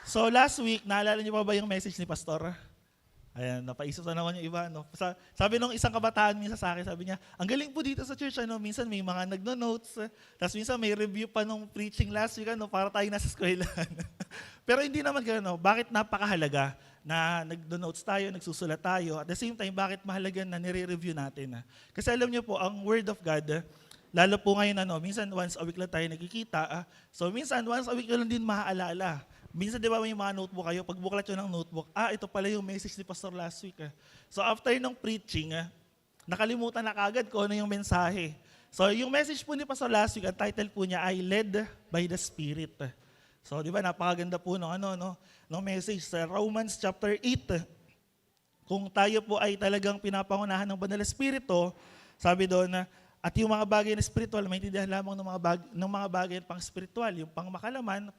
So last week, naalala niyo pa ba yung message ni Pastor? Ayan, napaisip na naman yung iba. No? Sabi nung isang kabataan minsan sa akin, sabi niya, ang galing po dito sa church, minsan may mga nagno-notes, tapos minsan may review pa nung preaching last week, para tayo nasa eskwelahan. Pero hindi naman gano'n, no? Bakit napakahalaga na nagno-notes tayo, nagsusulat tayo, at the same time, bakit mahalaga na nire-review natin? Kasi alam niyo po, ang Word of God, lalo po ngayon, minsan once a week lang tayo nagkikita, so minsan once a week lang din maaalala. Minsan di ba may mga notebook kayo, pag buklat yun ng notebook, ito pala yung message ni Pastor last week. So after ng preaching, nakalimutan na kagad ko ano yung mensahe. So yung message po ni Pastor last week, ang title po niya ay Led by the Spirit. So di ba napakaganda po ng message sa Romans chapter 8. Kung tayo po ay talagang pinapangunahan ng Banal na Espiritu, sabi doon at yung mga bagay na spiritual, maintindihan lamang ng mga bagay pang spiritual, yung pangmakalaman.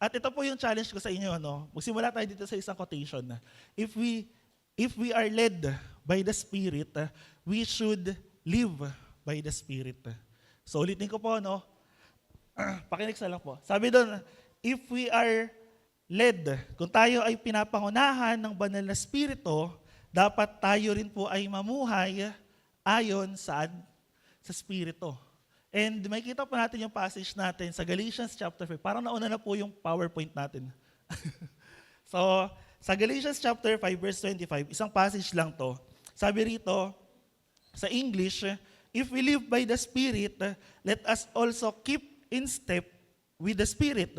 At ito po yung challenge ko sa inyo. Magsimula tayo dito sa isang quotation. If we are led by the Spirit, we should live by the Spirit. So ulitin ko po, pakinig sa lang po. Sabi doon, if we are led, kung tayo ay pinapangunahan ng Banal na Espiritu, dapat tayo rin po ay mamuhay ayon sa Espiritu. And makikita po natin yung passage natin sa Galatians chapter 5. Parang nauna na po yung PowerPoint natin. So, sa Galatians chapter 5 verse 25, isang passage lang to. Sabi rito, sa English, if we live by the Spirit, let us also keep in step with the Spirit.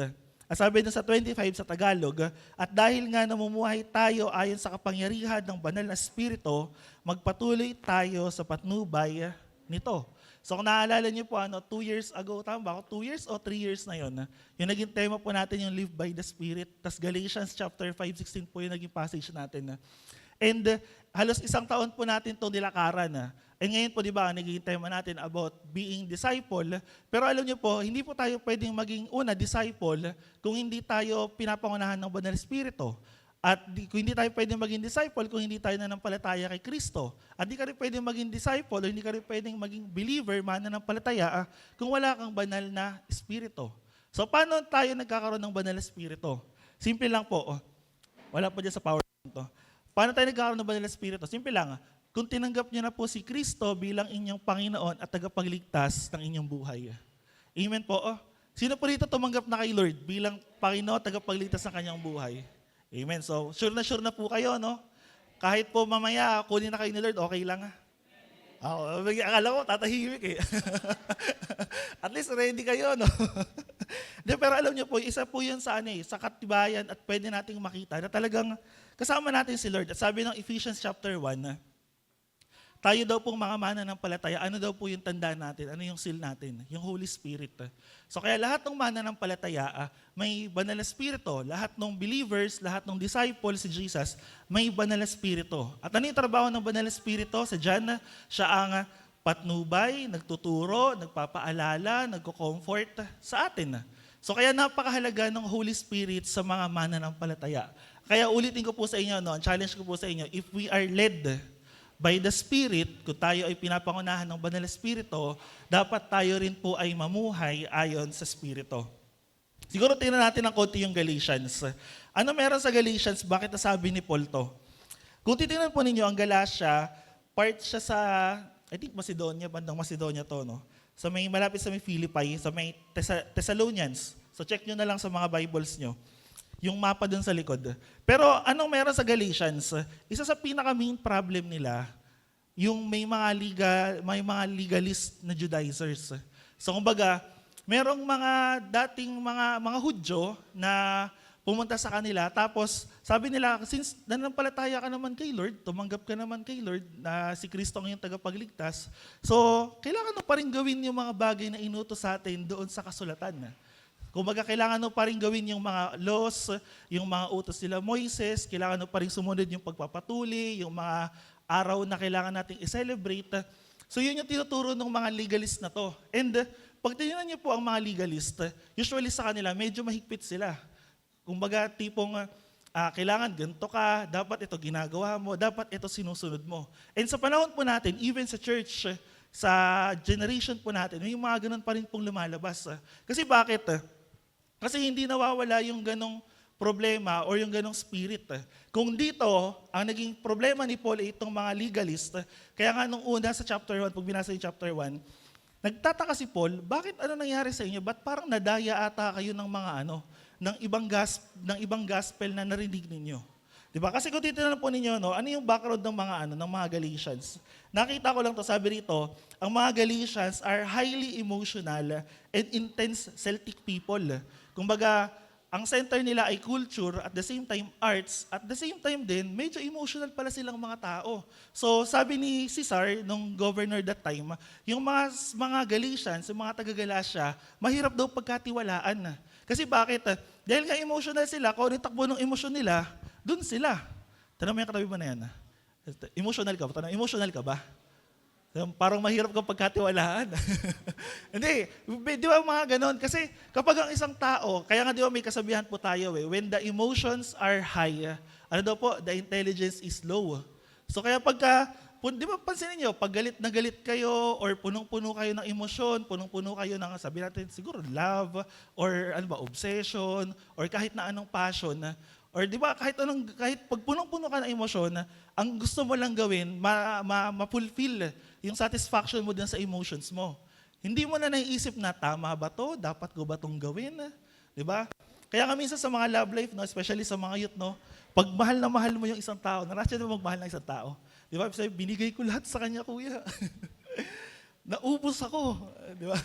Sabi dun sa 25 sa Tagalog, at dahil nga namumuhay tayo ayon sa kapangyarihan ng banal na Espiritu, magpatuloy tayo sa patnubay nito. So kung naalala niyo po, 2 years ago, tama ba ako? 2 years o 3 years na yun? Yung naging tema po natin yung Live by the Spirit. Tas Galatians chapter 5:16 po yung naging passage natin. And halos isang taon po natin itong nilakaran. And ngayon po, di ba, naging tema natin about being disciple. Pero alam niyo po, hindi po tayo pwedeng maging disciple kung hindi tayo pinapangunahan ng Banal na Espiritu. At kung hindi tayo pwedeng maging disciple kung hindi tayo nananampalataya kay Kristo. At hindi ka rin pwedeng maging disciple o hindi ka rin pwedeng maging believer, mananampalataya, kung wala kang banal na Espiritu. So paano tayo nagkakaroon ng banal na Espiritu? Simple lang po. Wala pa dyan sa PowerPoint to. Paano tayo nagkakaroon ng banal na Espiritu? Simple lang. Kung tinanggap niyo na po si Kristo bilang inyong Panginoon at tagapagligtas ng inyong buhay. Amen po. Sino po rito tumanggap na kay Lord bilang Panginoon at tagapagligtas ng kanyang buhay? Amen. So, sure na po kayo, Kahit po mamaya, kunin na kayo ni Lord, okay lang. Akala ko, tatahimik eh. At least ready kayo, Pero alam niyo po, isa po yun sa sa katibayan at pwede nating makita na talagang kasama natin si Lord. At sabi ng Ephesians chapter 1, tayo daw pong mga mananampalataya, ano daw po yung tanda natin, ano yung seal natin? Yung Holy Spirit. So kaya lahat ng mananampalataya, may banal na Espiritu. Lahat ng believers, lahat ng disciples si Jesus, may banal na Espiritu. At ano yung trabaho ng banal na Espiritu? Sa John, siya ang patnubay, nagtuturo, nagpapaalala, nagko-comfort sa atin. So kaya napakahalaga ng Holy Spirit sa mga mananampalataya. Kaya ulitin ko po sa inyo, ang challenge ko po sa inyo, if we are led by the Spirit, kung tayo ay pinapangunahan ng Banal na Espiritu, dapat tayo rin po ay mamuhay ayon sa Espiritu. Siguro tingnan natin ng konti yung Galatians. Ano meron sa Galatians? Bakit nasabi ni Paul to? Kung titingnan po ninyo, ang Galatia, part siya sa, I think Macedonia, bandang Macedonia to, Sa may malapit sa may Philippi, sa may Thessalonians. So check nyo na lang sa mga Bibles nyo. Yung mapa dun sa likod. Pero anong meron sa Galatians? Isa sa pinaka-main problem nila, yung may mga legalist na Judaizers. So kumbaga, merong mga dating mga Hudyo na pumunta sa kanila, tapos sabi nila, since nananampalataya ka naman kay Lord, tumanggap ka naman kay Lord na si Kristo ang iyong tagapagligtas, so kailangan mo pa rin gawin yung mga bagay na inutos sa atin doon sa kasulatan. Kumbaga, kailangan mo pa rin gawin yung mga laws, yung mga utos nila Moises, kailangan mo pa rin sumunod yung pagpapatuli, yung mga araw na kailangan nating i-celebrate. So yun yung tinuturo ng mga legalist na to. And pag tinignan niyo po ang mga legalist, usually sa kanila, medyo mahigpit sila. Kumbaga, tipong kailangan ganito ka, dapat ito ginagawa mo, dapat ito sinusunod mo. And sa panahon po natin, even sa church, sa generation po natin, may mga ganun pa rin pong lumalabas. Kasi bakit? Kasi hindi nawawala yung ganong problema or yung ganong spirit. Kung dito, ang naging problema ni Paul ay itong mga legalist, kaya nga nung una sa chapter 1, pag binasa yung chapter 1, nagtataka si Paul, bakit ano nangyari sa inyo? Ba't parang nadaya ata kayo ng mga ng ibang gospel na narinig ninyo? Diba? Kasi kung titignan po ninyo, ano yung background ng mga Galatians? Nakita ko lang to, sabi rito, ang mga Galatians are highly emotional and intense Celtic people. Kumbaga, ang center nila ay culture, at the same time arts, at the same time din, medyo emotional pala silang mga tao. So sabi ni Caesar, nung governor that time, yung mga Galatians, yung mga taga-Galatia, mahirap daw pagkatiwalaan. Kasi bakit? Dahil nga emotional sila, kung ano yung takbo ng emosyon nila, dun sila. Tanong mo yung katabi mo na yan. Emotional ka ba? Emotional ka ba? Parang mahirap kang pagkatiwalaan. Hindi, di ba mga ganon? Kasi kapag ang isang tao, kaya nga di ba may kasabihan po tayo when the emotions are high, ano daw po, the intelligence is low. So kaya di ba pansinin nyo, pag galit na galit kayo, or punong-puno kayo ng emosyon, punong-puno kayo ng, sabi natin siguro, love, or obsession, or kahit na anong passion, or di ba, kahit pag punong-puno ka ng emosyon, ang gusto mo lang gawin, ma-fulfill yung satisfaction mo din sa emotions mo. Hindi mo na naiisip na, tama ba to? Dapat ko ba itong gawin? Di ba? Kaya nga minsan sa mga love life, especially sa mga youth, pag mahal na mahal mo yung isang tao, narasya na magmahal ng isang tao. Di ba? Sabi, binigay ko lahat sa kanya, kuya. Naubos ako. Di ba?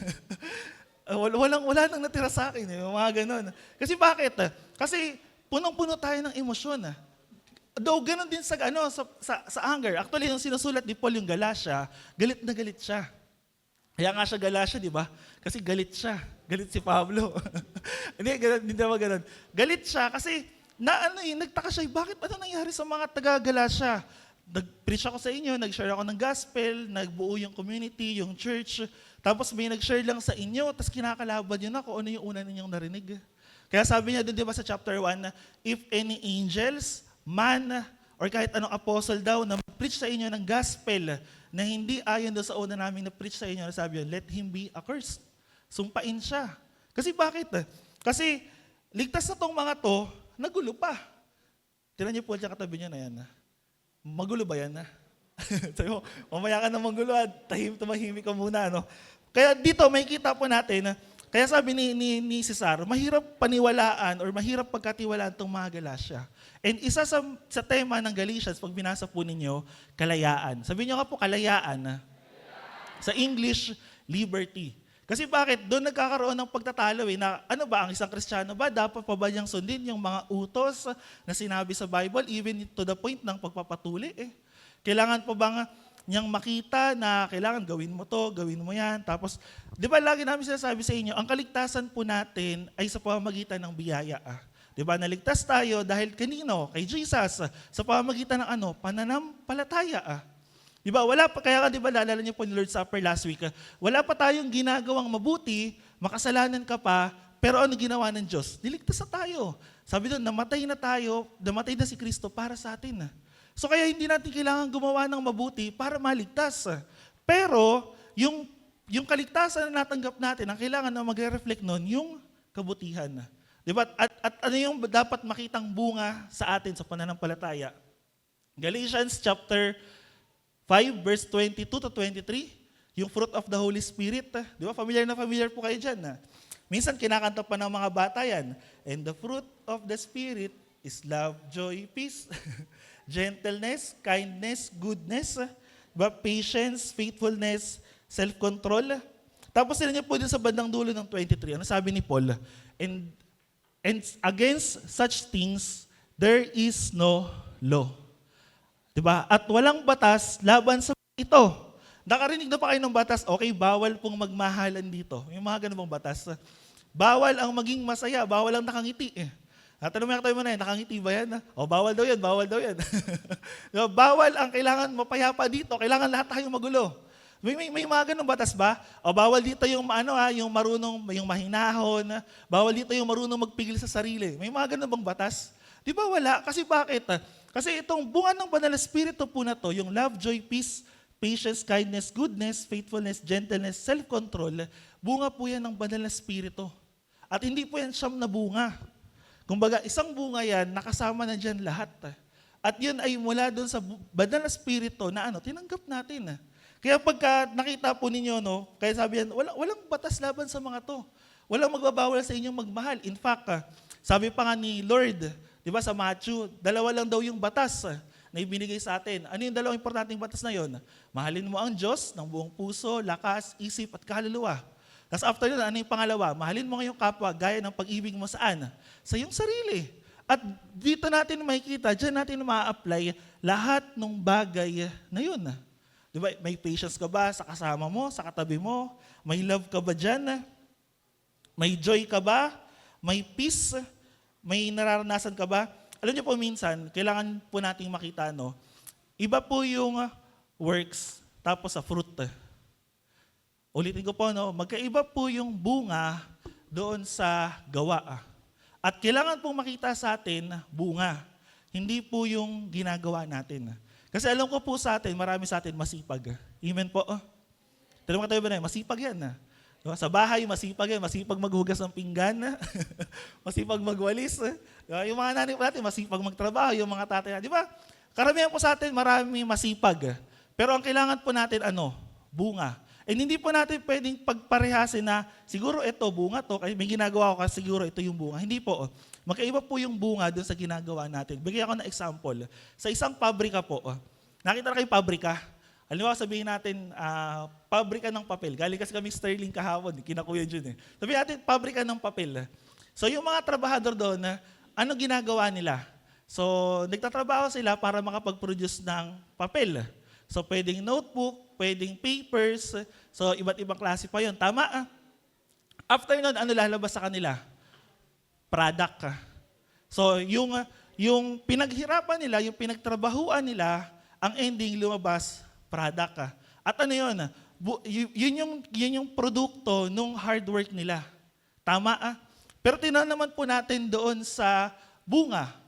Wala nang natira sa akin. Mga ganon. Kasi bakit? Kasi punong-puno tayo ng emosyon. Though ganun din sa anger. Actually, yung sinusulat ni Paul yung Galatia, galit na galit siya. Kaya nga siya Galatia, di ba? Kasi galit siya. Galit si Pablo. Hindi naman ganun. Galit siya kasi nagtaka siya, bakit ano nangyari sa mga taga-Galatia? Nag-preach ako sa inyo, nag-share ako ng gospel, nagbuo yung community, yung church, tapos may nag-share lang sa inyo, tapos kinakalaban yun na kung ano yung una ninyong narinig. Kaya sabi niya doon, di ba sa chapter 1, if any angels, man, or kahit anong apostle daw na preach sa inyo ng gospel na hindi ayon doon sa una namin na preach sa inyo, sabi yun, let him be accursed. Sumpain siya. Kasi bakit? Kasi ligtas na tong mga to, nagulo pa. Tinan niyo po dyan katabi niyo na yan. Magulo ba yan? Sabi mo, mamaya ka na magulo at tumahimik ka muna. Kaya dito may kita po natin, kaya sabi ni Cesar, mahirap paniwalaan or mahirap pagkatiwalaan itong mga Galatia. And isa sa tema ng Galatians, pag binasa po ninyo, kalayaan. Sabi niyo nga po, kalayaan. Sa English, liberty. Kasi bakit? Doon nagkakaroon ng pagtatalo na ano ba, ang isang Kristiyano ba, dapat pa ba niyang sundin yung mga utos na sinabi sa Bible, even to the point ng pagpapatuli? Kailangan pa ba niyang makita na kailangan gawin mo to, gawin mo yan. Tapos, di ba lagi namin sinasabi sa inyo, ang kaligtasan po natin ay sa pamamagitan ng biyaya. Di ba, naligtas tayo dahil kanino? Kay Jesus. Sa pamamagitan ng pananampalataya. Di ba, kaya di ba, naalala niyo po ni Lord's Supper last week, wala pa tayong ginagawang mabuti, makasalanan ka pa, pero ano ginawa ng Diyos? Niligtas na tayo. Sabi doon, namatay na si Kristo para sa atin. So kaya hindi natin kailangan gumawa ng mabuti para maligtas. Pero yung kaligtasan na natanggap natin, ang kailangan na magre-reflect nun, yung kabutihan. Diba? At ano yung dapat makitang bunga sa atin sa pananampalataya? Galatians chapter 5 verse 22 to 23, yung fruit of the Holy Spirit. Di ba? Familiar na familiar po kayo dyan. Minsan kinakanta pa ng mga bata yan. And the fruit of the Spirit is love, joy, peace, gentleness, kindness, goodness, patience, faithfulness, self-control. Tapos sila niya po din sa bandang dulo ng 23. Ano sabi ni Paul? And against such things, there is no law. Diba? At walang batas laban sa ito. Nakarinig na pa kayo ng batas, okay, bawal pong magmahalan dito. Yung mga ganun pong batas. Bawal ang maging masaya, bawal ang nakangiti. At ano tayo mo na yan, nakangiti ba yan? O bawal daw yan, bawal daw yan. Bawal ang kailangan mapayapa dito, kailangan lahat tayo magulo. May mga ganung batas ba? O bawal dito yung yung marunong, yung mahinahon, bawal dito yung marunong magpigil sa sarili. May mga ganun bang batas? Di ba wala? Kasi bakit? Kasi itong bunga ng Banal na Espiritu po na to, yung love, joy, peace, patience, kindness, goodness, faithfulness, gentleness, self-control, bunga po yan ng Banal na Espiritu. At hindi po yan siyam na bunga. Kumbaga, isang bunga yan, nakasama na dyan lahat. At yun ay mula doon sa banal na spirito na tinanggap natin. Kaya pagka nakita po ninyo, kaya sabi yan, walang batas laban sa mga to. Walang magbabawal sa inyong magmahal. In fact, sabi pa nga ni Lord, di ba sa Matthew, 2 lang daw yung batas na ibinigay sa atin. Ano yung 2 importanteng batas na yon? Mahalin mo ang Diyos ng buong puso, lakas, isip at kaluluwa. Tapos after yun, ano yung pangalawa? Mahalin mo ngayong kapwa gaya ng pag-ibig mo saan? Sa iyong sarili. At dito natin makikita, dyan natin ma-apply lahat ng bagay na yun. Di ba? May patience ka ba sa kasama mo, sa katabi mo? May love ka ba dyan? May joy ka ba? May peace? May nararanasan ka ba? Alam niyo po minsan, kailangan po nating makita, iba po yung works tapos sa fruit. Ulitin ko po, magkaiba po yung bunga doon sa gawa. At kailangan pong makita sa atin bunga, hindi po yung ginagawa natin. Kasi alam ko po sa atin, marami sa atin masipag. Amen po. Tanong ka tayo ba na, masipag yan. Sa bahay, masipag yan. Masipag maghugas ng pinggan. Masipag magwalis. Yung mga nanay po natin, masipag magtrabaho. Yung mga tatay, di ba? Karamihan po sa atin, marami masipag. Pero ang kailangan po natin, bunga. And hindi po natin pwedeng pagparehasin na siguro ito, bunga to, may ginagawa ko kasi siguro ito yung bunga. Hindi po. Magkaiba po yung bunga doon sa ginagawa natin. Bigyan ako ng example. Sa isang pabrika po, nakita na kayo pabrika? Halimbawa sabihin natin, pabrika ng papel. Galing kasi kami Sterling kahapon, kinakuya dyan. Sabihin natin, pabrika ng papel. So yung mga trabahador doon, ano ginagawa nila? So nagtatrabaho sila para makapag-produce ng papel. So pwedeng notebook, pwedeng papers, so iba't ibang klase pa yun. Tama? After nun, ano lalabas sa kanila? Product. So yung pinaghirapan nila, yung pinagtrabahuan nila, ang ending lumabas, product. At ano yun? Yun yung produkto nung hard work nila. Tama? Pero tingnan naman po natin doon sa bunga.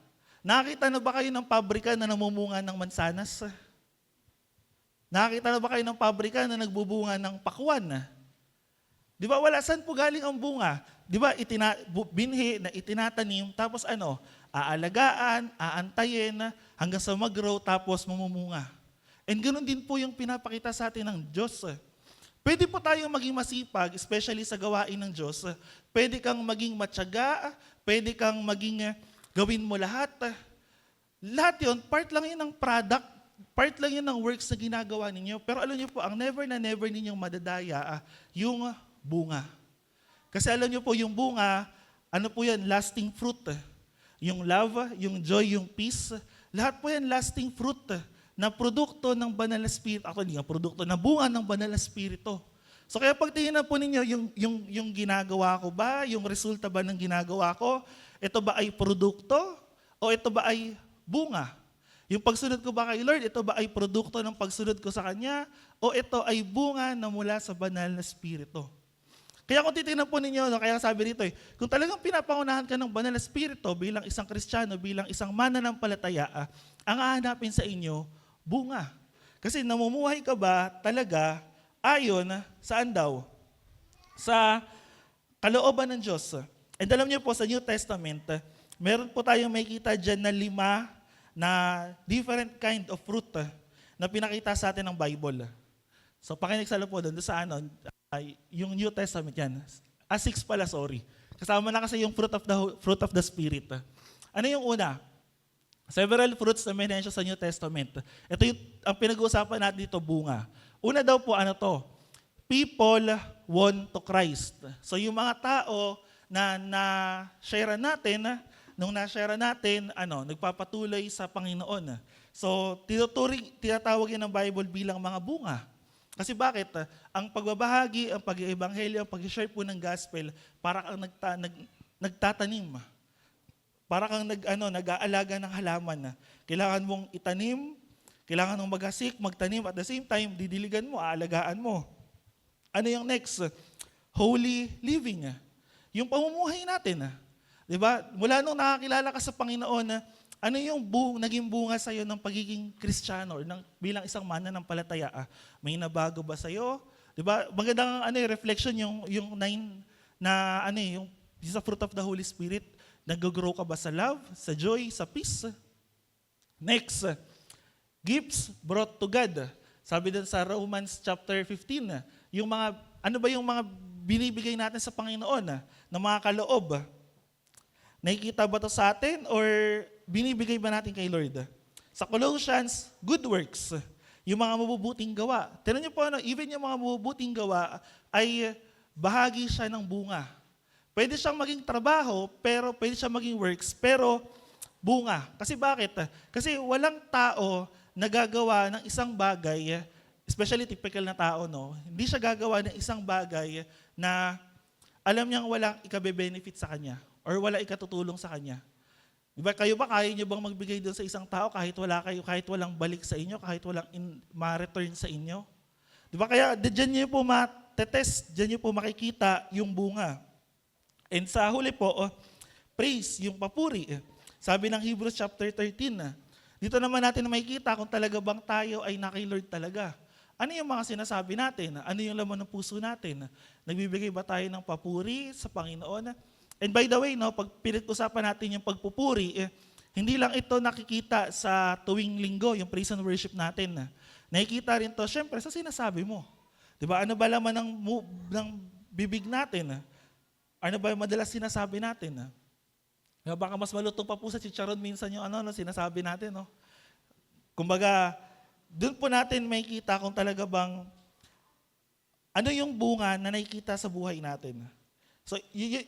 Nakakita na ba kayo ng pabrika na namumunga ng mansanas? Nakakita na ba kayo ng pabrika na nagbubunga ng pakwan? Di ba, wala, saan po galing ang bunga? Di ba, binhi na itinatanim, tapos aalagaan, aantayin, hanggang sa mag-grow, tapos mamumunga. And ganoon din po yung pinapakita sa atin ng Diyos. Pwede po tayong maging masipag, especially sa gawain ng Diyos. Pwede kang maging matyaga, pwede kang maging gawin mo lahat. Lahat yun, part lang yun ng product. Part lang yun ng works na ginagawa ninyo. Pero alam niyo po, ang never na never ninyong madadaya, yung bunga. Kasi alam niyo po, yung bunga, ano po yan? Lasting fruit. Yung love, yung joy, yung peace, lahat po yan lasting fruit na produkto ng banal na spirito. Actually, nga produkto na bunga ng banal na spirito. So kaya pag tingnan po ninyo, yung ginagawa ko ba, yung resulta ba ng ginagawa ko, ito ba ay produkto o ito ba ay bunga? Yung pagsunod ko ba kay Lord, ito ba ay produkto ng pagsunod ko sa Kanya o ito ay bunga na mula sa banal na spirito? Kaya kung titignan po ninyo, kaya sabi rito kung talagang pinapangunahan ka ng banal na spirito bilang isang Kristiyano, bilang isang mananampalataya, ang hahanapin sa inyo, bunga. Kasi namumuhay ka ba talaga ayon saan daw? Sa kalooban ng Diyos. And alam niyo po sa New Testament, meron po tayong makikita dyan na 5 na different kind of fruit na pinakita sa atin ng Bible. So pakinig sa po doon sa yung New Testament yan. 6 pala, sorry. Kasama na kasi yung fruit of the Spirit. Ano yung una? Several fruits na mention sa New Testament. Ito yung ang pinag-uusapan natin dito, bunga. Una daw po, people won to Christ. So yung mga tao na na-share natin, nung na-share natin, nagpapatuloy sa Panginoon. So, tinatawag yan ng Bible bilang mga bunga. Kasi bakit? Ang pagbabahagi, ang pag-iebanghelyo, ang pag-share po ng gospel, para kang nagtatanim. Para kang nag-aalaga ng halaman. Kailangan mong itanim, kailangan mong maghasik, magtanim, at the same time, didiligan mo, aalagaan mo. Ano yung next? Holy living. Yung pamumuhay natin. Diba? Mula nung nakakilala ka sa Panginoon, ano yung naging bunga sa'yo ng pagiging Kristiyano or bilang isang mananampalataya? May nabago ba sa'yo? Diba? Magandang reflection yung 9 na yung sa fruit of the Holy Spirit. Nag-grow ka ba sa love, sa joy, sa peace? Next, gifts brought to God. Sabi din sa Romans chapter 15, yung mga, ano ba yung mga binibigay natin sa Panginoon na mga kaloob? Nakikita ba to sa atin or binibigay ba natin kay Lord? Sa Colossians, good works. Yung mga mabubuting gawa. Tignan niyo po, even yung mga mabubuting gawa ay bahagi siya ng bunga. Pwede siyang maging trabaho, pero pwede siyang maging works, pero bunga. Kasi bakit? Kasi walang tao na gagawa ng isang bagay, especially typical na tao, no? Hindi siya gagawa ng isang bagay na alam niyang walang ikabe-benefit sa kanya or wala ikatutulong sa kanya. Diba, kayo ba, kaya niyo bang magbigay doon sa isang tao kahit wala kayo, kahit walang balik sa inyo, kahit walang ma-return sa inyo? Diba, kaya dyan niyo po matetest, dyan niyo po makikita yung bunga. And sa huli po, praise, yung papuri. Sabi ng Hebrews chapter 13, dito naman natin makikita kung talaga bang tayo ay na kay Lord talaga. Ano yung mga sinasabi natin? Ano yung laman ng puso natin? Nagbibigay ba tayo ng papuri sa Panginoon? And by the way, pag pinag-usapan natin yung pagpupuri, hindi lang ito nakikita sa tuwing linggo, yung praise and worship natin. Nakikita rin to, syempre, sa sinasabi mo. Diba? Ano ba laman ng bibig natin? Ano ba yung madalas sinasabi natin? Baka mas malutong pa po sa chicharon minsan yung sinasabi natin. No? Kumbaga, doon po natin makikita kung talaga bang ano yung bunga na nakikita sa buhay natin. So,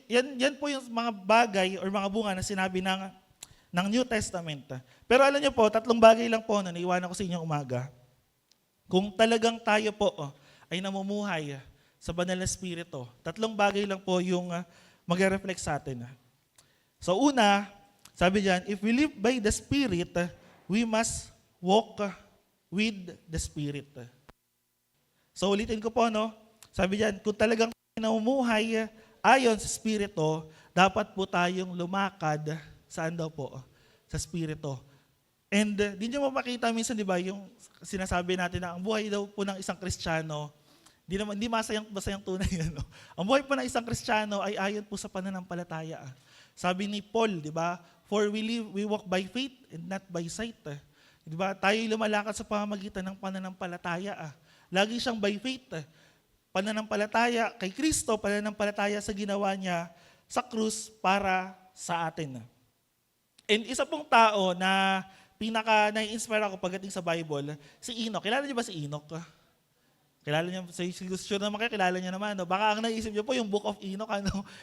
yan po yung mga bagay or mga bunga na sinabi ng New Testament. Pero alam niyo po, 3 bagay lang po na naiwanan ko sa inyong umaga. Kung talagang tayo po ay namumuhay sa banal na Espiritu, 3 bagay lang po yung mag-reflect sa atin. So una, sabi diyan, if we live by the Spirit, we must walk with the Spirit. So ulitin ko po, sabi diyan, kung talagang namumuhay ayon sa Espiritu, dapat po tayong lumakad, saan daw po? Sa Espiritu. And di nyo mapakita minsan, di ba, yung sinasabi natin na ang buhay daw po ng isang Kristiyano, hindi masayang tunay yan. No? Ang buhay po ng isang Kristiyano ay ayon po sa pananampalataya. Sabi ni Paul, di ba, for we walk by faith and not by sight. Di ba, tayo lumalakad sa pamamagitan ng pananampalataya. Lagi siyang by faith. Pananampalataya kay Kristo, pananampalataya sa ginawa niya sa krus para sa atin. And isa pong tao na na-inspire ako pagdating sa Bible, si Enoch. Kilala niyo ba si Enoch? Kilala niyo? Sure naman kayo, kilala niyo naman. No? Baka ang naisip niyo po yung Book of Enoch.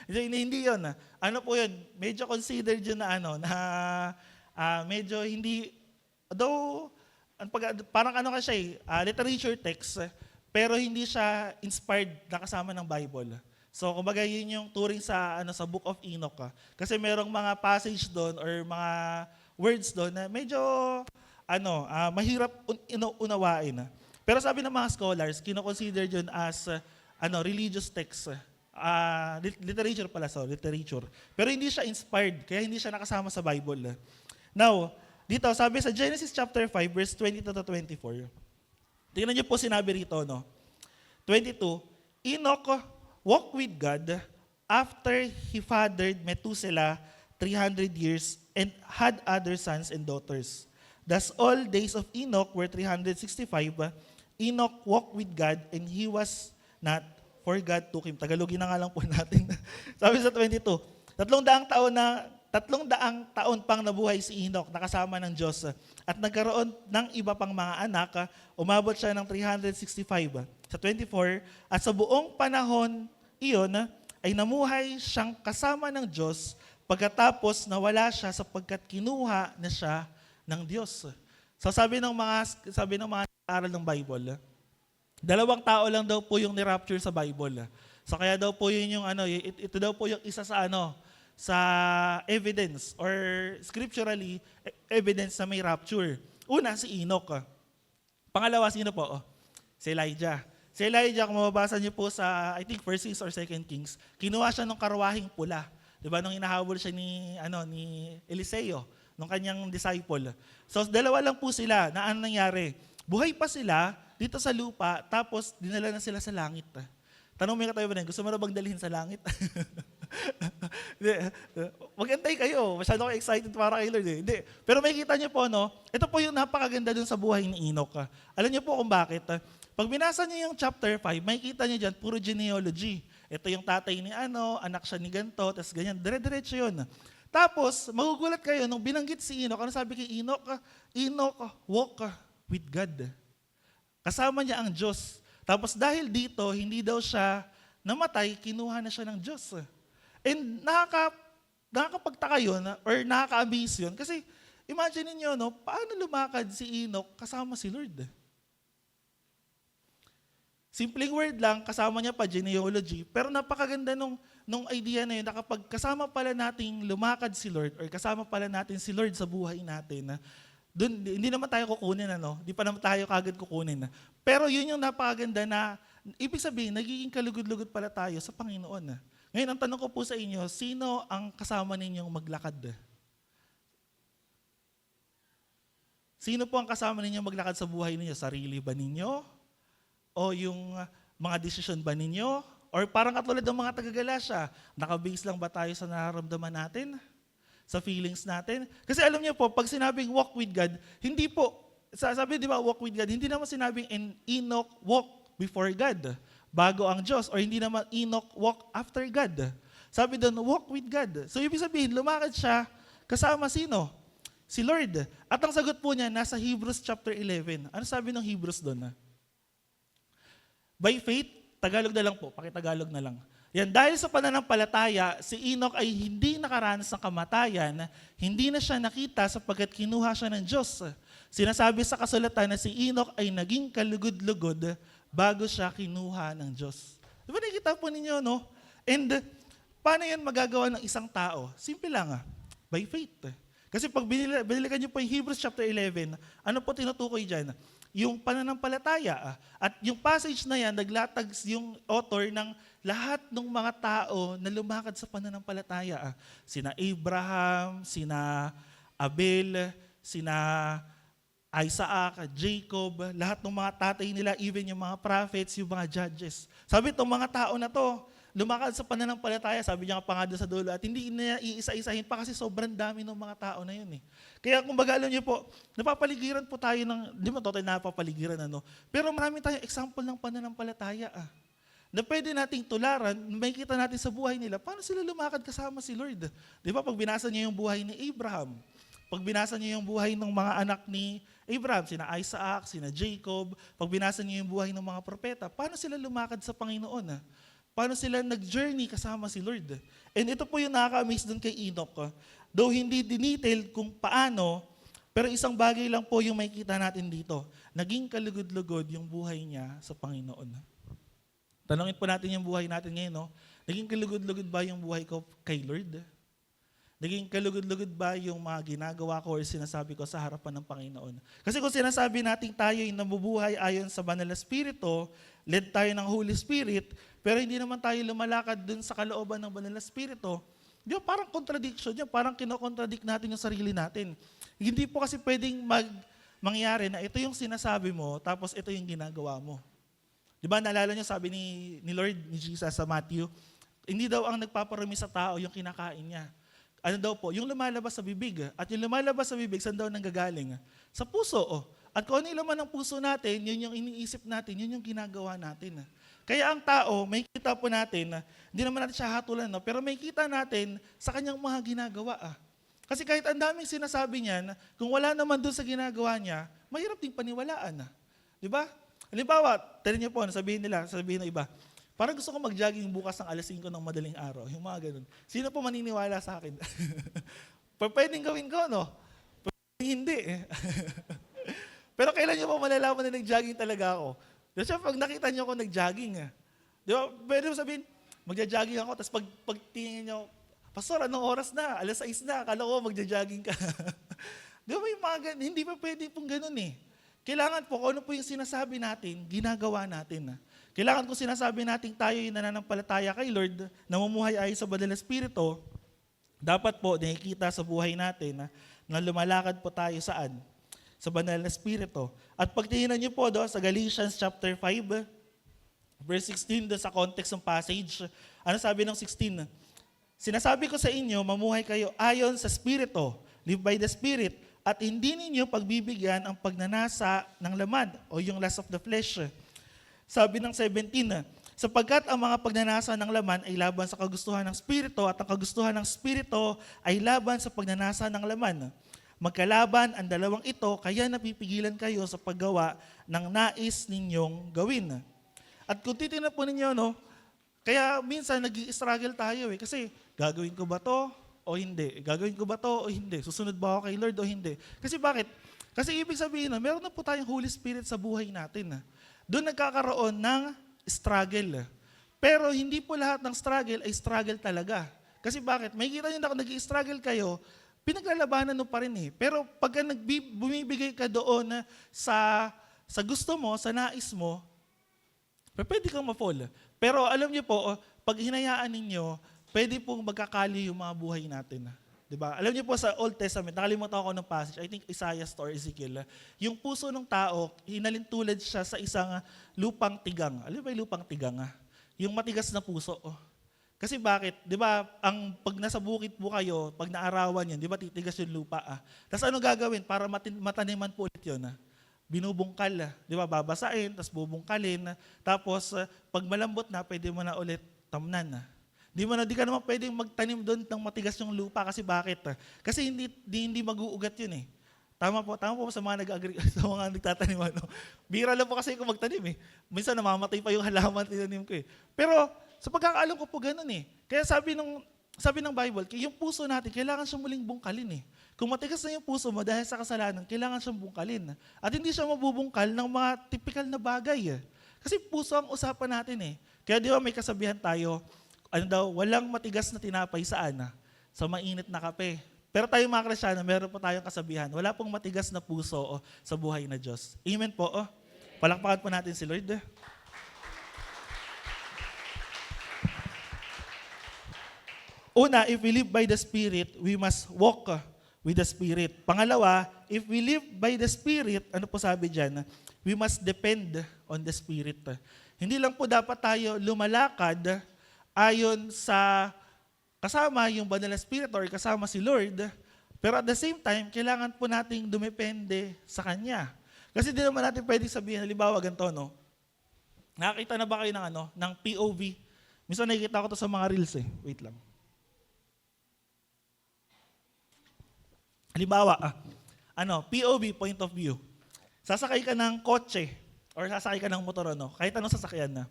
Hindi yun. Ano po yun? Medyo considered yun na medyo hindi, though, parang ka siya literature text, pero hindi siya inspired na kasama ng Bible. So, kumbaga yun yung turing sa Book of Enoch. Kasi merong mga passage doon or mga words doon na medyo mahirap unawain. Pero sabi ng mga scholars, kino-consider yun as religious text. Literature pala, literature. Pero hindi siya inspired, kaya hindi siya nakasama sa Bible. Now, dito sabi sa Genesis chapter 5 verse 22 to 24. Tingnan niyo po sinabi rito, 22, Enoch walked with God after he fathered Methuselah 300 years and had other sons and daughters. Thus all days of Enoch were 365. Enoch walked with God and he was not, for God took him. Tagalogin na nga lang po natin. Sabi sa 22, 300 taon pang nabuhay si Enoch, nakasama ng Diyos. At nagkaroon ng iba pang mga anak, umabot siya ng 365. Sa 24, at sa buong panahon iyon, ay namuhay siyang kasama ng Diyos pagkatapos nawala siya sapagkat kinuha na siya ng Diyos. So sabi ng mga aral ng Bible, 2 tao lang daw po yung ni-rapture sa Bible. So kaya daw po yun yung ito daw po yung isa sa sa evidence or scripturally evidence na may rapture. Una, si Enoch. Pangalawa, sino po? Si Elijah. Si Elijah, kung mababasa niyo po sa, I think, 1 Kings or 2 Kings, kinuha siya ng karwahing pula. Diba, nung inahabol siya ni Eliseo, nung kanyang disciple. So, 2 lang po sila na ano nangyari. Buhay pa sila dito sa lupa, tapos dinala na sila sa langit. Tanong mo yung katayo ba na, gusto mo na bang dalhin sa langit? Hindi, Magantay kayo. Masyado kayo excited para kay Lord. Hindi. Pero makikita niyo po, no? Ito po yung napakaganda dun sa buhay ni Enoch. Alam niyo po kung bakit? Pag binasa niyo yung chapter 5, makikita niyo dyan, puro genealogy. Ito yung tatay ni anak siya ni ganto, tapos ganyan. Dire-diretso yun. Tapos, magugulat kayo, nung binanggit si Enoch, ano sabi kay Enoch? Enoch walk with God. Kasama niya ang Diyos. Tapos dahil dito, hindi daw siya namatay, kinuha na siya ng Diyos. And nakakapagtaka yun, or nakaka-amaze yun, kasi imagine niyo, no, paano lumakad si Enoch kasama si Lord? Simpleng word lang, kasama niya pa genealogy, pero napakaganda nung idea na yun, na kapag kasama pala nating lumakad si Lord, or kasama pala natin si Lord sa buhay natin, dun, hindi naman tayo kukunin, hindi pa naman tayo kagad kukunin. Pero yun yung napakaganda na, ibig sabihin, nagiging kalugod-lugod pala tayo sa Panginoon. Ngayon, ang tanong ko po sa inyo, sino ang kasama ninyong maglakad? Sino po ang kasama ninyong maglakad sa buhay ninyo? Sarili ba ninyo? O yung mga desisyon ba ninyo? Or parang katulad ng mga taga-Galasya, nakabase lang ba tayo sa nararamdaman natin? Sa feelings natin? Kasi alam niyo po, pag sinabing walk with God, hindi po, sabi di ba walk with God, hindi naman sinabing Enoch walk before God, bago ang Diyos, or hindi naman Enoch walk after God. Sabi doon, walk with God. So ibig sabihin, lumakad siya kasama sino? Si Lord. At ang sagot po niya, nasa Hebrews chapter 11. Ano sabi ng Hebrews doon? By faith, Tagalog na lang po, pakitagalog na lang. Yan, dahil sa pananampalataya, si Enoch ay hindi nakaranas ng kamatayan, hindi na siya nakita sapagkat kinuha siya ng Diyos. Sinasabi sa kasulatan na si Enoch ay naging kalugod-lugod bago siya kinuha ng Diyos. Diba nakikita po ninyo, no? And paano yan magagawa ng isang tao? Simple lang, by faith. Kasi pag binilikan niyo po yung Hebrews chapter 11, ano po tinutukoy dyan? Yung pananampalataya. At yung passage na yan, naglatag yung author ng lahat ng mga tao na lumakad sa pananampalataya. Sina Abraham, sina Abel, sina Isaac, Jacob, lahat ng mga tatay nila, even yung mga prophets, yung mga judges. Sabi itong mga tao na to, lumakad sa pananampalataya, sabi niya pa nga doon sa dulo, at hindi niya iisa-isahin pa kasi sobrang dami ng mga tao na yun. Kaya kung baga alam niyo po, napapaligiran po tayo ng, di ba total napapaligiran, pero marami tayong example ng pananampalataya. Na pwede nating tularan, may kita natin sa buhay nila, paano sila lumakad kasama si Lord? Di ba pag binasa niyo yung buhay ni Abraham, pag binasa niyo yung buhay ng mga anak ni Abraham, sina Isaac, sina Jacob, pag binasa niyo yung buhay ng mga propeta, paano sila lumakad sa Panginoon? Paano sila nag-journey kasama si Lord? And ito po yung nakaka-amaze dun kay Enoch. Though hindi dinetail kung paano, pero isang bagay lang po yung makikita natin dito. Naging kalugod-lugod yung buhay niya sa Panginoon. Tanungin po natin yung buhay natin ngayon, no? Naging kalugod-lugod ba yung buhay ko kay Lord? Naging kalugod-lugod ba yung mga ginagawa ko or sinasabi ko sa harapan ng Panginoon? Kasi kung sinasabi natin tayo ay nabubuhay ayon sa Banal na Espiritu, led tayo ng Holy Spirit, pero hindi naman tayo lumalakad dun sa kalooban ng Banal na Espiritu, di ba, parang contradiction yun, parang kinokontradict natin yung sarili natin. Hindi po kasi pwedeng mangyari na ito yung sinasabi mo, tapos ito yung ginagawa mo. Di ba, naalala niyo sabi ni Lord, ni Jesus sa Matthew, hindi daw ang nagpaparami sa tao yung kinakain niya. Ano daw po? Yung lumalabas sa bibig. At yung lumalabas sa bibig, saan daw nanggagaling? Sa puso. At kung ano yung laman ng puso natin, yun yung iniisip natin, yun yung ginagawa natin. Kaya ang tao, may kita po natin, hindi naman natin siya hatulan, pero may kita natin sa kanyang mga ginagawa. Kasi kahit ang daming sinasabi niyan, kung wala naman doon sa ginagawa niya, mahirap ding paniwalaan. Di ba? Halimbawa, tayo niyo po, sabihin ng iba, parang gusto ko mag-jogging bukas ng alas 5 ng madaling araw. Yung mga ganun. Sino po maniniwala sa akin? Pwedeng gawin ko, no? Pwedeng hindi. Pero kailan nyo po malalaman na nag-jogging talaga ako? Kasi pag nakita nyo ako nag-jogging, di ba? Pwede mo sabihin, magja-jogging ako, tapos pagtingin nyo, Pastor, anong oras na? Alas 6 na, akala ko magja-jogging ka. Di ba may mga ganun? Hindi pa pwede pong ganun eh. Kailangan po, kung ano po yung sinasabi natin, ginagawa natin. Kailangan kung sinasabi natin tayo yung nananampalataya kay Lord, namumuhay ayon sa Banal na Espiritu, dapat po nakikita sa buhay natin na lumalakad po tayo saan? Sa Banal na Espiritu. At pagtingnan niyo po doon sa Galatians chapter 5, verse 16, doon sa context ng passage, ano sabi ng 16? Sinasabi ko sa inyo, mamuhay kayo ayon sa Espiritu, live by the Spirit, at hindi ninyo pagbibigyan ang pagnanasa ng laman o yung lust of the flesh. Sabi ng 17, sapagkat ang mga pagnanasa ng laman ay laban sa kagustuhan ng Espiritu at ang kagustuhan ng Espiritu ay laban sa pagnanasa ng laman. Magkalaban ang dalawang ito, kaya napipigilan kayo sa paggawa ng nais ninyong gawin. At kung titignan po ninyo, no, kaya minsan nag-i-struggle tayo kasi gagawin ko ba to o hindi? Gagawin ko ba to o hindi? Susunod ba ako kay Lord o hindi? Kasi bakit? Kasi ibig sabihin na meron na po tayong Holy Spirit sa buhay natin. Doon nagkakaroon ng struggle. Pero hindi po lahat ng struggle ay struggle talaga. Kasi bakit? May kita nyo na kung nag-i-struggle kayo, pinaglalabanan mo pa rin eh. Pero pagka bumibigay ka doon sa gusto mo, sa nais mo, pwede kang ma-fall. Pero alam niyo po, pag hinayaan ninyo, pwede pong magkakali yung mga buhay natin. Diba? Alam niyo po sa Old Testament, nakalimutan ako ng passage, I think Isaiah or Ezekiel, yung puso ng tao, hinalintulad siya sa isang lupang tigang. Alam mo ba yung lupang tigang? Yung matigas na puso. Kasi bakit? Di ba, pag nasa bukid po kayo, pag naarawan yan, di ba titigas yung lupa? Tapos ano gagawin para mataniman po ulit yun? Binubungkal. Di ba, babasain, tapos bubungkalin. Tapos, pag malambot na, pwede mo na ulit tamnan. Di ka naman pwedeng magtanim doon ng matigas yung lupa. Kasi bakit? Kasi hindi mag-uugat yun eh. Tama po sa mga sa mga nagtatanim. Bira lang po kasi kung magtanim eh. Minsan namamatay pa yung halaman tinanim ko eh. Pero, sa pagkakaalam ko po ganun eh. Kaya sabi ng Bible, yung puso natin, kailangan siyang muling bungkalin eh. Kung matigas na yung puso mo dahil sa kasalanan, kailangan siyang bungkalin. At hindi siya mabubungkal ng mga typical na bagay. Kasi puso ang usapan natin eh. Kaya di ba may kasabihan tayo, walang matigas na tinapay saan? Sa mainit na kape. Pero tayo mga Kristyano, meron po tayong kasabihan, wala pong matigas na puso sa buhay na Diyos. Amen po. Palakpakan po natin si Lord. Una, if we live by the Spirit, we must walk with the Spirit. Pangalawa, if we live by the Spirit, ano po sabi dyan? We must depend on the Spirit. Hindi lang po dapat tayo lumalakad ayon sa kasama yung banal na Spirit or kasama si Lord, pero at the same time, kailangan po nating dumepende sa Kanya. Kasi di naman natin pwedeng sabihin, halimbawa ganito, no? Nakakita na ba kayo ng POV? Minsan nakikita ko to sa mga reels eh. Wait lang. Halimbawa, POV, point of view. Sasakay ka ng kotse or sasakay ka ng motor, kahit anong sasakyan na.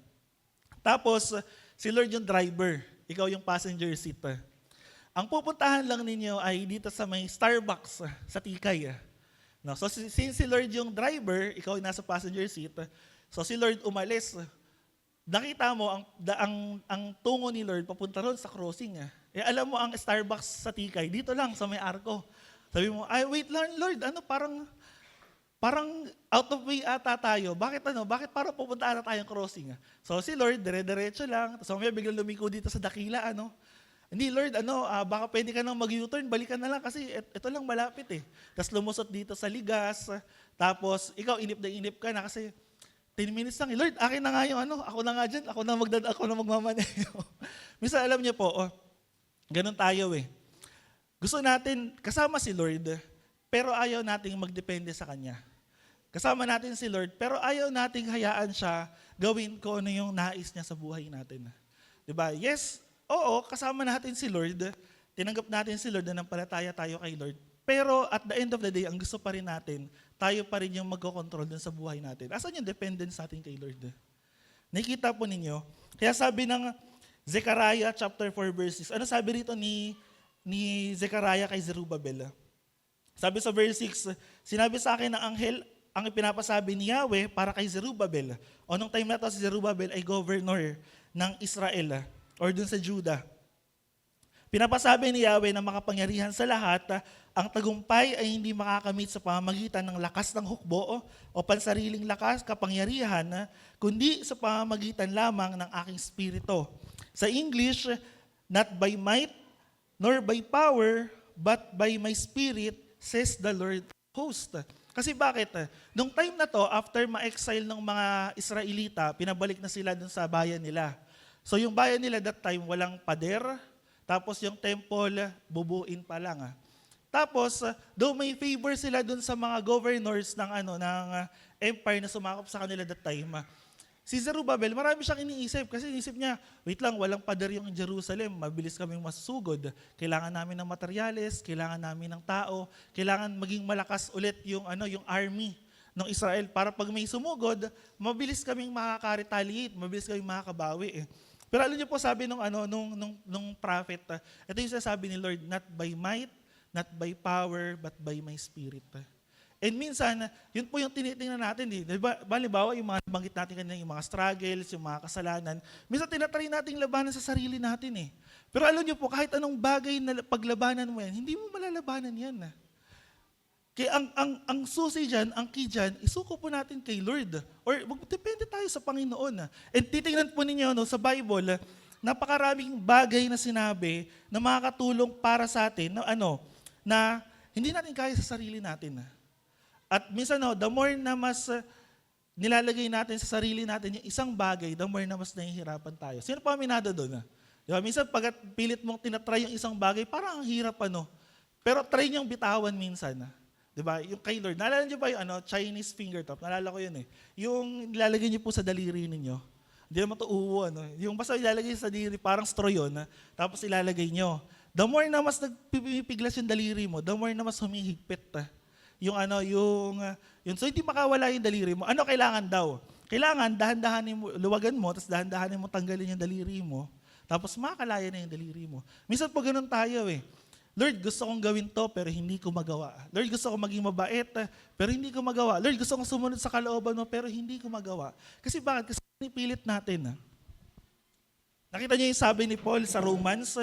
Tapos, si Lord yung driver, ikaw yung passenger seat. Ang pupuntahan lang ninyo ay dito sa may Starbucks sa Tikay. No? So, since si Lord yung driver, ikaw yung nasa passenger seat, so si Lord umalis. Nakita mo, ang tungo ni Lord papunta ron sa crossing. Alam mo, ang Starbucks sa Tikay, dito lang sa may arko. Sabi mo, wait lang, Lord, parang out of way ata tayo. Bakit parang pupuntaan na tayong crossing? So si Lord, dire-diretso lang. Tapos may biglang lumiko dito sa dakila, Hindi, Lord, baka pwede ka nang mag-U-turn, balikan na lang kasi ito lang malapit eh. Tapos lumusot dito sa ligas. Tapos ikaw, inip ka na kasi 10 minutes lang. Lord, akin na nga yung ako na nga dyan, ako na magmamaneho. Minsan alam niyo po, ganun tayo eh. Gusto natin kasama si Lord, pero ayaw nating magdepende sa Kanya. Kasama natin si Lord, pero ayaw nating hayaan siya gawin ko ano yung nais niya sa buhay natin. Diba? Yes, kasama natin si Lord, tinanggap natin si Lord, nanampalataya tayo kay Lord, pero at the end of the day, ang gusto pa rin natin, tayo pa rin yung magkocontrol dun sa buhay natin. Asan yung dependence natin kay Lord? Nakikita po ninyo? Kaya sabi ng Zechariah chapter 4 verse 6, ano sabi rito ni Zechariah kay Zerubbabel? Sabi sa verse 6, sinabi sa akin ng anghel, ang ipinapasabi ni Yahweh para kay Zerubbabel. O nung time na to, si Zerubbabel ay governor ng Israel or dun sa Judah. Pinapasabi ni Yahweh na makapangyarihan sa lahat, ang tagumpay ay hindi makakamit sa pamamagitan ng lakas ng hukbo o pansariling lakas, kapangyarihan, kundi sa pamamagitan lamang ng aking spirito. Sa English, not by might, nor by power, but by my spirit, says the Lord host. Kasi bakit? Nung time na to, after ma-exile ng mga Israelita, pinabalik na sila dun sa bayan nila. So yung bayan nila that time, walang pader, Tapos yung temple, bubuin pa lang. Tapos, though may favor sila dun sa mga governors ng empire na sumakop sa kanila that time, si Zerubbabel, marami siyang iniisip kasi iniisip niya, wait lang, walang pader yung Jerusalem, mabilis kaming masusugod. Kailangan namin ng materyales, kailangan namin ng tao, kailangan maging malakas ulit yung army ng Israel para pag may sumugod, mabilis kaming makaka-retaliate, mabilis kaming makakabawi. Pero alam niyo po, sabi nung prophet, ito yung sasabi ni Lord, not by might, not by power, but by my spirit. And minsan, yun po yung tinitingnan natin. Halimbawa, yung mga nabanggit natin kanina, yung mga struggles, yung mga kasalanan, minsan tinatry natin labanan sa sarili natin. Pero alam niyo po, kahit anong bagay na paglabanan mo yan, hindi mo malalabanan yan. Kaya ang susi dyan, ang key dyan, isuko po natin kay Lord. Or depende tayo sa Panginoon. And titingnan po ninyo sa Bible, napakaraming bagay na sinabi na makakatulong para sa atin na hindi natin kaya sa sarili natin. At minsan, the more na mas nilalagay natin sa sarili natin yung isang bagay, the more na mas nahihirapan tayo. Sino pa aminado doon? Diba? Minsan, pag pilit mong tinatry yung isang bagay, parang ang hirap Pero try niyong bitawan minsan. Diba? Yung kay Lord. Naalala niyo ba yung Chinese finger top? Naalala ko yun Yung nilalagay niyo po sa daliri ninyo. Hindi naman ito uwo. Yung basta ilalagay sa daliri, parang straw yun. Tapos ilalagay niyo. The more na mas nagpipiglas yung daliri mo, the more na mas humihigpit. So hindi makawala yung daliri mo. Ano kailangan daw? Kailangan dahan-dahanin mo, luwagan mo, tapos dahan-dahanin mo tanggalin yung daliri mo, tapos makalaya na yung daliri mo. Minsan po ganun tayo Lord, gusto kong gawin to, pero hindi ko magawa. Lord, gusto kong maging mabait, pero hindi ko magawa. Lord, gusto kong sumunod sa kalooban mo, pero hindi ko magawa. Kasi bakit? Kasi pinipilit natin. Nakita niyo yung sabi ni Paul sa Romans,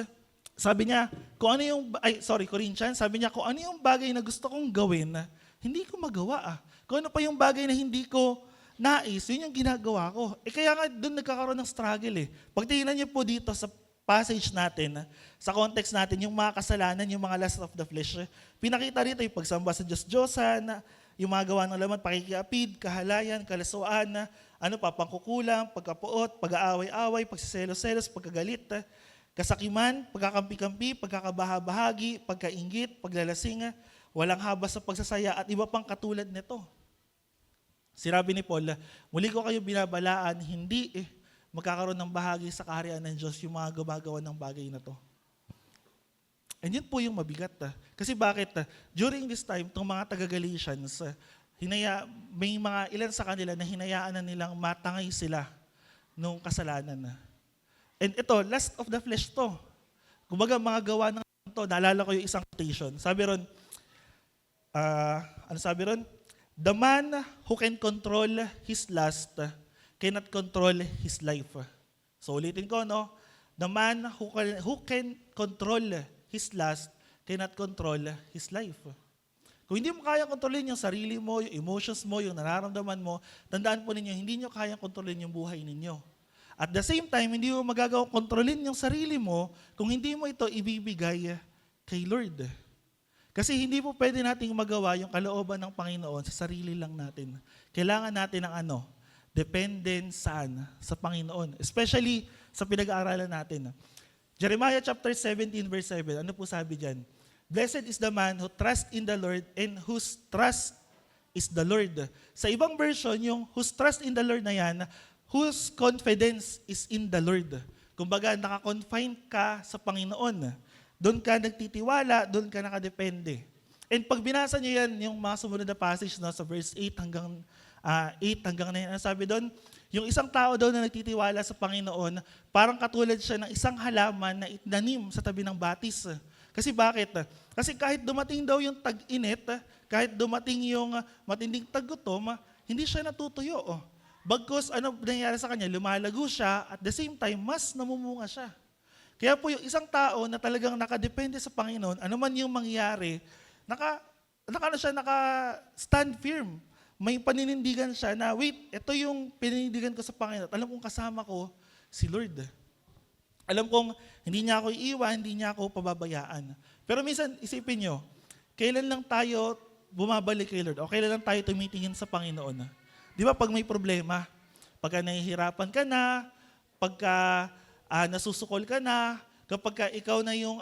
sabi niya, Corinthians, sabi niya, kung ano yung bagay na gusto kong gawin, hindi ko magawa. Kung ano pa yung bagay na hindi ko nais, yun yung ginagawa ko. Kaya nga doon nagkakaroon ng struggle. Pag tingnan niyo po dito sa passage natin, sa context natin, yung mga kasalanan, yung mga lust of the flesh, pinakita rito yung pagsamba sa Diyos-Diyosan, yung mga gawa ng laman, pakikiapid, kahalayan, kalaswaan, pangkukulang, pagkapuot, pag-aaway-away, pagsiselos-selos, pagkagalit, kasakiman, pagkakampi-kampi, pagkakabahabahagi, pagkainggit, paglalasing, walang habas sa pagsasaya at iba pang katulad nito. Sinabi ni Paul, muli ko kayo binabalaan, hindi magkakaroon ng bahagi sa kaharian ng Diyos yung mga gumagawa ng bagay na to. And yun po yung mabigat. Kasi bakit? During this time, itong mga taga-Galatians, may mga ilan sa kanila na hinayaan na nilang matangay sila nung kasalanan. And ito, lust of the flesh to. Kumbaga, mga gawa ng to, naalala ko yung isang quotation. Sabi ron, the man who can control his lust cannot control his life. So ulitin ko, the man who can control his lust cannot control his life. Kung hindi mo kaya kontrolin yung sarili mo, yung emotions mo, yung nararamdaman mo, tandaan po ninyo, hindi nyo kaya kontrolin yung buhay ninyo. At the same time, hindi mo magagawang kontrolin yung sarili mo kung hindi mo ito ibibigay kay Lord. Kasi hindi po pwede nating magawa yung kalooban ng Panginoon sa sarili lang natin. Kailangan natin ng dependent saan? Sa Panginoon. Especially sa pinag-aaralan natin. Jeremiah chapter 17 verse 7, ano po sabi dyan? Blessed is the man who trusts in the Lord and whose trust is the Lord. Sa ibang version, yung whose trust in the Lord na yan, whose confidence is in the Lord. Kumbaga, nakakonfine ka sa Panginoon. Doon ka nagtitiwala, doon ka nakadepende. And pag binasa niyo yan, yung mga sumunod na passage sa verse 8 hanggang 9, ang sabi doon, yung isang tao daw na nagtitiwala sa Panginoon, parang katulad siya ng isang halaman na itnanim sa tabi ng batis. Kasi bakit? Kasi kahit dumating daw yung tag-init, kahit dumating yung matinding taggutom, hindi siya natutuyo. Bagkus, ano nangyayari sa kanya? Lumalago siya, at the same time, mas namumunga siya. Kaya po yung isang tao na talagang nakadepende sa Panginoon, ano man yung mangyari, naka-stand firm. May paninindigan siya na, wait, ito yung paninindigan ko sa Panginoon. Alam kong kasama ko si Lord. Alam kong hindi niya ako iiwan, hindi niya ako pababayaan. Pero minsan, isipin nyo, kailan lang tayo bumabalik kay Lord? O kailan lang tayo tumitingin sa Panginoon? Di ba pag may problema, pagka nahihirapan ka na, pagka nasusukol ka na, kapag ka ikaw na yung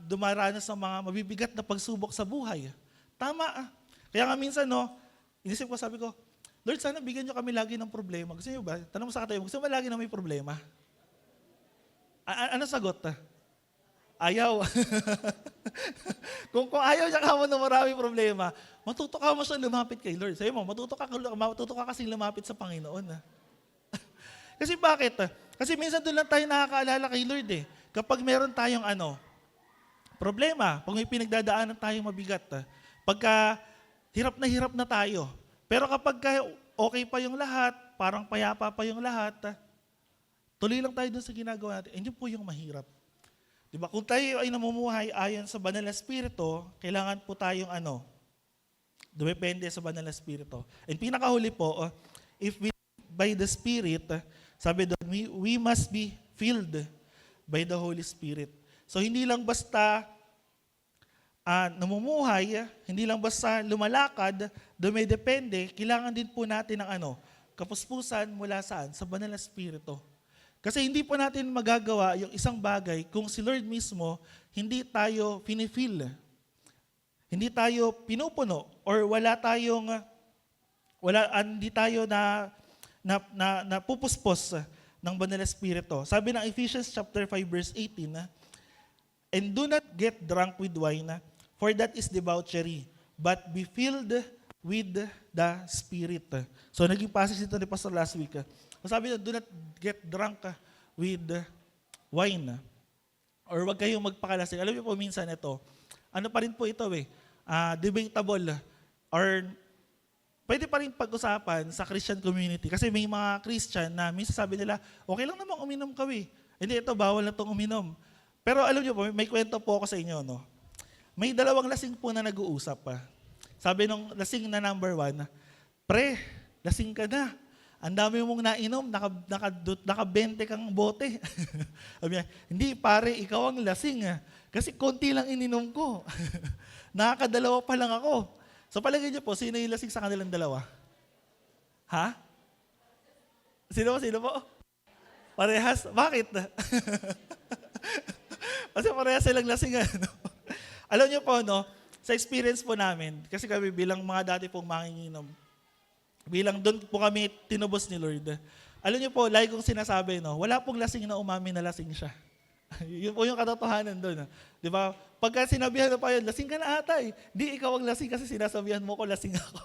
dumaranas ng mga mabibigat na pagsubok sa buhay. Tama. Kaya nga minsan, no, inisip ko, sabi ko, Lord, sana bigyan nyo kami lagi ng problema. Gusto nyo ba? Tanong mo sa katayo, gusto mo lagi na may problema? Ano sagot? Ayaw. kung ayaw niya ka mo na maraming problema, matuto ka mo siya lumapit kay Lord. Sabi mo, matuto ka kasing lumapit sa Panginoon. Kasi bakit? Kasi minsan doon lang tayo nakakaalala kay Lord eh. Kapag meron tayong problema, pag may pinagdadaanan tayong mabigat, pagka hirap na tayo. Pero kapag okay pa yung lahat, parang payapa pa yung lahat, tuloy lang tayo dun sa ginagawa natin. Yun po yung mahirap. Diba? Kung tayo ay namumuhay ayon sa Banal na Espiritu, kailangan po tayong dumepende sa Banal na Espiritu. And pinakahuli po, if we by the Spirit, sabi doon, we must be filled by the Holy Spirit. So hindi lang basta namumuhay, hindi lang basta lumalakad, dumedepende, kailangan din po natin ng kapuspusan mula saan? Sa Banal na Espiritu. Kasi hindi po natin magagawa yung isang bagay kung si Lord mismo hindi tayo pinifeel, hindi tayo pinupuno, or hindi tayo na pupuspos ng Banal na Espiritu. Sabi ng Ephesians chapter 5 verse 18, and do not get drunk with wine, for that is debauchery, but be filled with the Spirit. So naging passage dito ni Pastor last week. Sabi na, do not get drunk with wine. Or wag kayong magpakalasing. Alam niyo po minsan ito, ano pa rin po ito debatable. Or pwede pa rin pag-usapan sa Christian community. Kasi may mga Christian na minsan sabi nila, okay lang namang uminom ka Hindi, ito, bawal na itong uminom. Pero alam niyo po, may kwento po ako sa inyo. No? May dalawang lasing po na nag-uusap. Sabi nung lasing na number 1, pre, lasing ka na. Ang dami mong nainom, naka 20 kang bote. Sabi niya, hindi pare, ikaw ang lasing. Kasi konti lang ininom ko. Nakakadalawa pa lang ako. So palagay niyo po, sino yung lasing sa kanilang dalawa? Ha? Sino po? Parehas? Bakit? Kasi parehas silang lasing. Alam niyo po, no? Sa experience po namin, kasi kami bilang mga dati pong manginginom, bilang doon po kami tinubos ni Lord. Alam niyo po, lagi kong sinasabi, no, wala pong lasing na umamin na lasing siya. Yun po yung katotohanan doon. Di ba? Pagka sinabihan mo pa yun, lasing ka na ata Di, ikaw ang lasing kasi sinasabihan mo ko, lasing ako.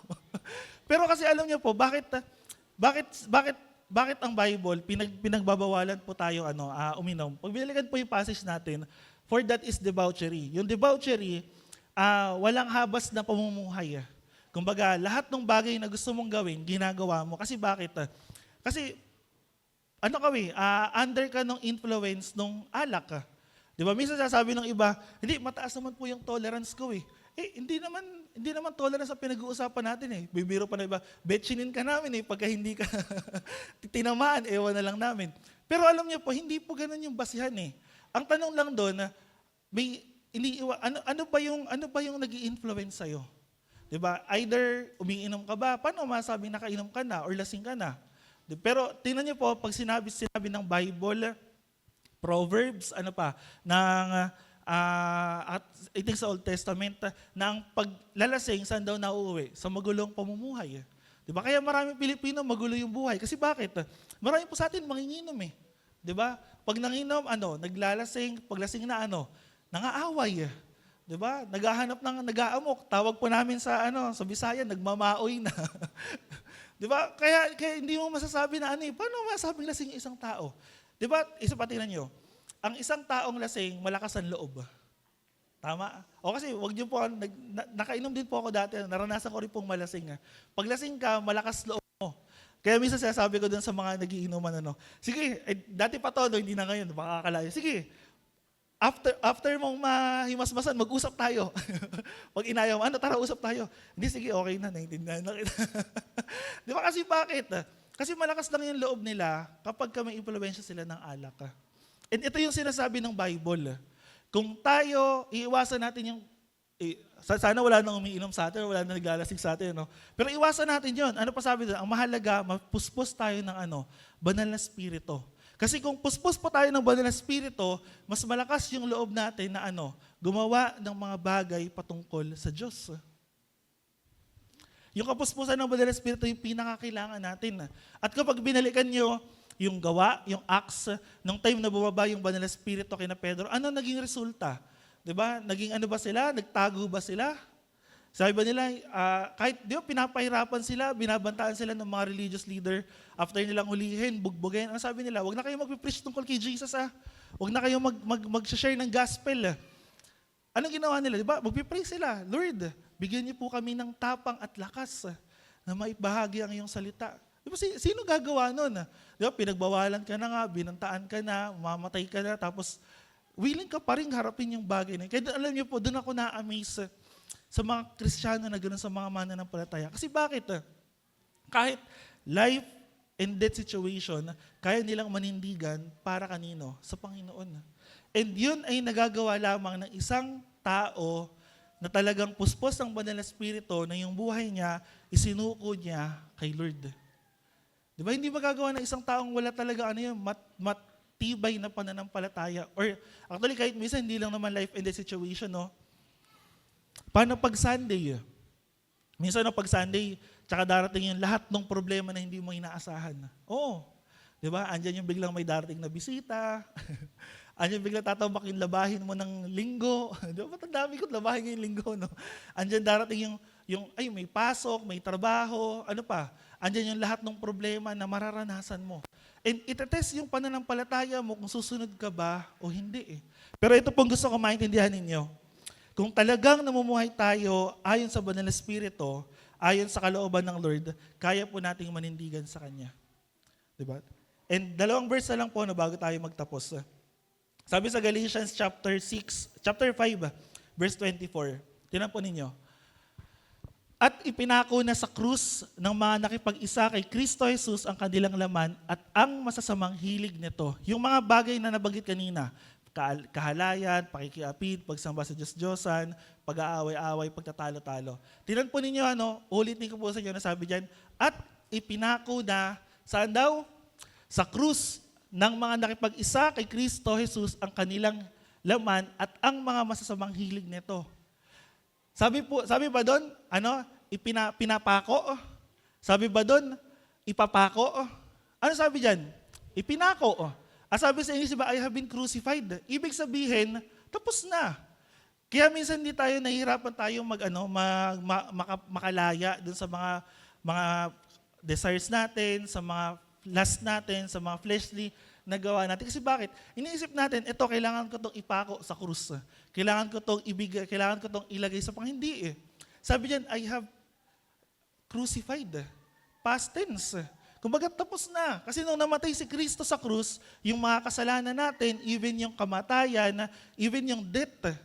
Pero kasi alam niyo po, bakit ang Bible, pinagbabawalan po tayo uminom? Pag binalikan po yung passage natin, for that is debauchery. Yung debauchery, walang habas na pamumuhay. Kumbaga, lahat ng bagay na gusto mong gawin, ginagawa mo. Kasi bakit? Kasi, under ka ng influence ng alak. Di ba? Minsan sasabi ng iba, hindi, mataas naman po yung tolerance ko hindi naman tolerance ang pinag-uusapan natin Bibiro pa na iba, betchinin ka namin pagka hindi ka tinamaan, ewan na lang namin. Pero alam niyo po, hindi po ganun yung basihan Ang tanong lang doon, ano ba yung nag-i-influence sa'yo? Diba? Either umiinom ka ba, paano masabi nakainom ka na or lasing ka na? Pero tingnan niyo po, pag sinabi ng Bible, Proverbs, I think sa Old Testament, na ang paglalasing, saan daw nauuwi? Sa magulong pamumuhay. Diba? Kaya maraming Pilipino magulo yung buhay. Kasi bakit? Marami po sa atin manginginom Diba? Pag nanginom, naglalasing, paglasing na nangaaway. Diba? Naghahanap ng nag-aamok. Tawag po namin sa Bisaya, nagmamaoy na. Diba? Kaya hindi mo masasabi na paano masasabing lasing yung isang tao? Diba? Isa pa tingnan nyo. Ang isang taong lasing, malakas ang loob. Tama? O kasi, wag niyo po, nakainom din po ako dati, naranasan ko rin pong malasing. Pag lasing ka, malakas loob mo. Kaya minsan sinasabi ko dun sa mga nagiinuman, sige, dati pa to, hindi na ngayon, makakalayo. Sige, after mong mahimasmasan, mag-usap tayo. Pag inayaw, tara, usap tayo. Hindi, sige, okay na, naiintindihan na kita. Di ba kasi bakit? Kasi malakas lang yung loob nila kapag may impluwensya sila ng alak. And ito yung sinasabi ng Bible. Kung tayo, iiwasan natin yung, sana wala nang umiinom sa atin, wala nang naglalasing sa atin, Pero iwasan natin yon. Ano pa sabi doon? Ang mahalaga, mapuspos tayo ng banal na spirito. Kasi kung puspos po tayo ng banal na Espiritu, mas malakas yung loob natin na gumawa ng mga bagay patungkol sa Diyos. Yung kapuspusan ng banal na Espiritu yung pinakakailangan natin. At kapag binalikan nyo yung gawa, yung acts, nung time na bumaba yung banal na Espiritu kina Pedro, ano naging resulta? Diba? Naging ano ba sila? Nagtago ba sila? Sabi ba nila, kahit pinapahirapan sila, binabantaan sila ng mga religious leader, after nilang hulihin, bugbugin, ang sabi nila, wag na kayo mag-preach tungkol kay Jesus Wag na kayo mag-share ng gospel. Anong ginawa nila? Diba? Mag-pray sila, Lord, bigyan niyo po kami ng tapang at lakas na maibahagi ang iyong salita. Diba, sino gagawa nun? Diba, pinagbawalan ka na nga, binantaan ka na, mamatay ka na, tapos willing ka pa rin harapin yung bagay na. Kaya alam niyo po, doon ako na-amaze sa mga Kristiyano na gano'n sa mga mananampalataya. Kasi bakit? Kahit life and death situation, kaya nilang manindigan para kanino? Sa Panginoon. And yun ay nagagawa lamang ng isang tao na talagang puspos ng banal na Espiritu na yung buhay niya, isinuko niya kay Lord. Di ba? Hindi magagawa ng isang taong wala talaga matibay na pananampalataya. Or actually kahit minsan hindi lang naman life and death situation, no? Paano pag Sunday? Minsan pag Sunday, tsaka darating yung lahat ng problema na hindi mo inaasahan. Oo. Di ba? Andyan yung biglang may darating na bisita. Andyan biglang tatawag yung labahin mo ng linggo. Di ba? Ba't ang dami ko labahin yung linggo, no? Andyan darating may pasok, may trabaho, ano pa? Andyan yung lahat ng problema na mararanasan mo. And itetest yung pananampalataya mo kung susunod ka ba o hindi. Pero ito pong gusto ko maintindihan ninyo. Kung talagang namumuhay tayo ayon sa banal na Espiritu, ayon sa kalooban ng Lord, kaya po nating manindigan sa Kanya. Diba? And 2 verse na lang po na bago tayo magtapos. Sabi sa Galatians chapter 5, verse 24. Tingnan po ninyo. At ipinako na sa krus ng mga nakipag-isa kay Kristo Jesus ang kanilang laman at ang masasamang hilig nito. Yung mga bagay na nabanggit kanina, kahalayan, pakikiapid, pagsamba sa Diyos-Diyosan, pag-aaway-aaway, pagtatalo-talo. Tingnan po ninyo, ulitin ko po sa inyo na sabi dyan, at ipinako na, saan daw? Sa krus ng mga nakipag-isa kay Kristo Jesus ang kanilang laman at ang mga masasamang hilig nito. Sabi ba doon, pinapako? Sabi ba doon, ipapako? Ano sabi dyan? Ipinako. Sabi sa English, I have been crucified. Ibig sabihin, tapos na. Kaya minsan hindi tayo nahihirapan tayo makalaya dun sa mga desires natin, sa mga lust natin, sa mga fleshly na gawa natin. Kasi bakit? Iniisip natin, ito, kailangan ko itong ipako sa krus. Kailangan ko itong ibigay, kailangan ko itong ilagay sa Hindi. Sabi diyan, I have crucified. Past tense. Kumbaga tapos na. Kasi nung namatay si Kristo sa krus, yung mga kasalanan natin, even yung kamatayan, even yung death,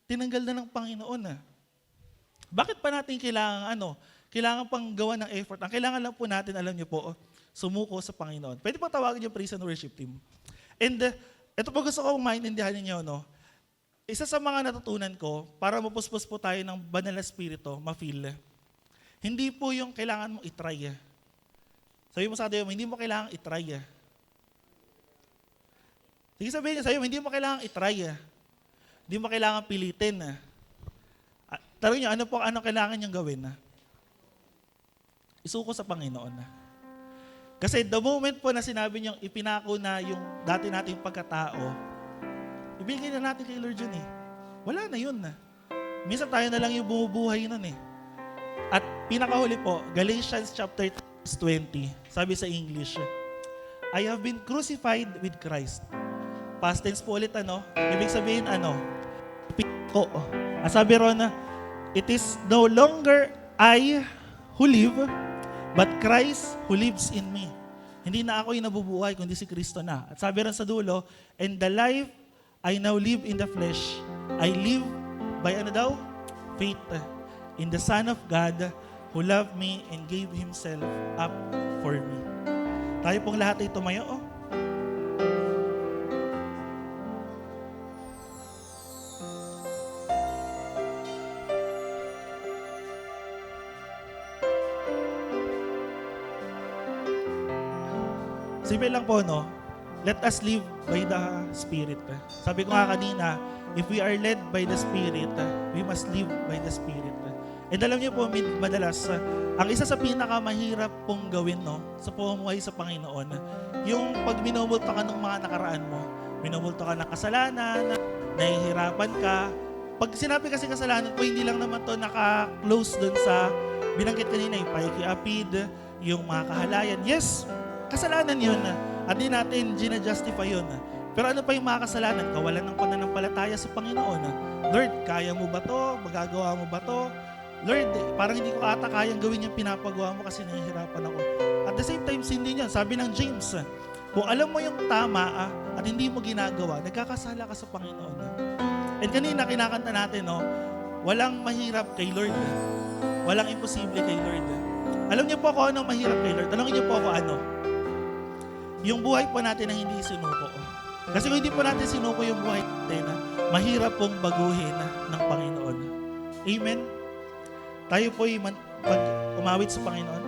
tinanggal na ng Panginoon. Bakit pa natin kailangan pang gawa ng effort? Ang kailangan lang po natin, alam niyo po, sumuko sa Panginoon. Pwede pang tawagin yung praise and worship team. And ito po gusto ko maintindihan ninyo, isa sa mga natutunan ko, para mapuspos po tayo ng banal na Espiritu, ma-feel, hindi po yung kailangan mong itry. Sabi mo sa atin, hindi mo kailangang itry. Sige sabihin niya sa'yo, hindi mo kailangang itry. Hindi mo kailangang pilitin. Tanong niyo, ano kailangan niyang gawin? Isuko sa Panginoon. Kasi the moment po na sinabi niyang ipinako na yung dati nating pagkatao, ibigay na natin kay Lord yun Wala na yun. Minsan tayo na lang yung bumubuhay nun At pinakahuli po, Galatians chapter 20, sabi sa English, I have been crucified with Christ. Past tense po ulit, Ibig sabihin, Ipinako. Sabi ron, it is no longer I who live, but Christ who lives in me. Hindi na ako yung nabubuhay, kundi si Kristo na. At sabi ron sa dulo, and the life I now live in the flesh, I live by faith in the Son of God, who loved me and gave Himself up for me. Tayo pong lahat ay tumayo. Simple lang po, let us live by the Spirit. Sabi ko nga kanina, if we are led by the Spirit, we must live by the Spirit. And alam niyo po, madalas, ang isa sa pinakamahirap pong gawin, no, sa pamumuhay sa Panginoon, yung pag minumulto ka ng mga nakaraan mo, minumulto ka ng kasalanan, nahihirapan ka. Pag sinabi kasi kasalanan po, hindi lang naman to naka-close dun sa binanggit kanina, yung paikiapid, yung mga kahalayan. Yes, kasalanan yun. At di natin gina-justify yun. Pero ano pa yung mga kasalanan? Kawalan ng pananampalataya sa Panginoon. Lord, kaya mo ba to? Magagawa mo ba to? Lord, parang hindi ko ata kayang gawin yung pinapagawa mo kasi nahihirapan ako. At the same time, sin din yun. Sabi ng James, kung alam mo yung tama at hindi mo ginagawa, nagkakasala ka sa Panginoon. And kanina kinakanta natin, no, walang mahirap kay Lord. Walang imposible kay Lord. Alam niyo po ako anong mahirap kay Lord? Tanongin niyo po ako ano? Yung buhay po natin na hindi sinuko. Kasi kung hindi po natin sinuko yung buhay natin, mahirap pong baguhin ng Panginoon. Amen? Tayo po pag umawit sa Panginoon.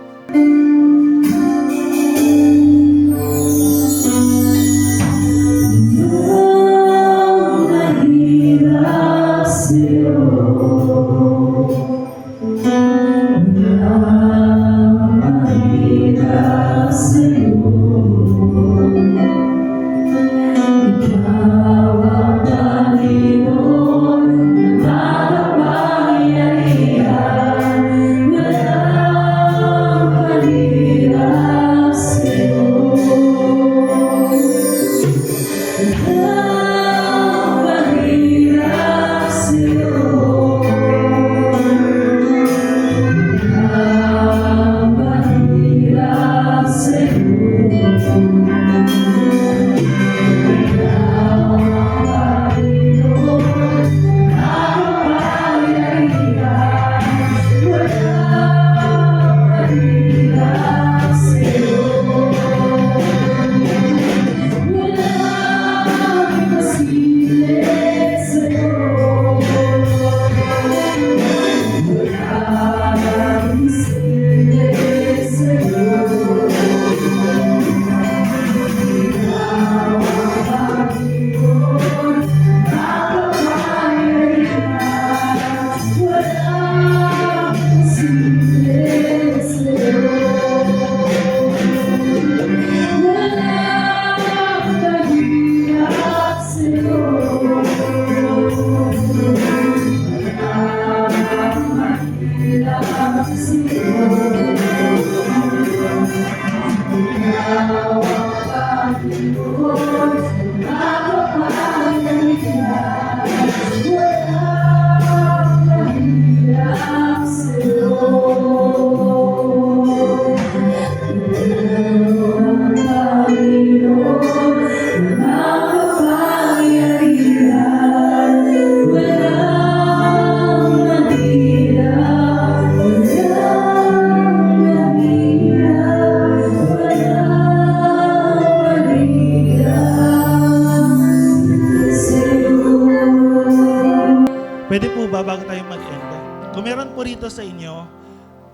Pwede po ba bago tayo mag-end? Kung meron po rito sa inyo,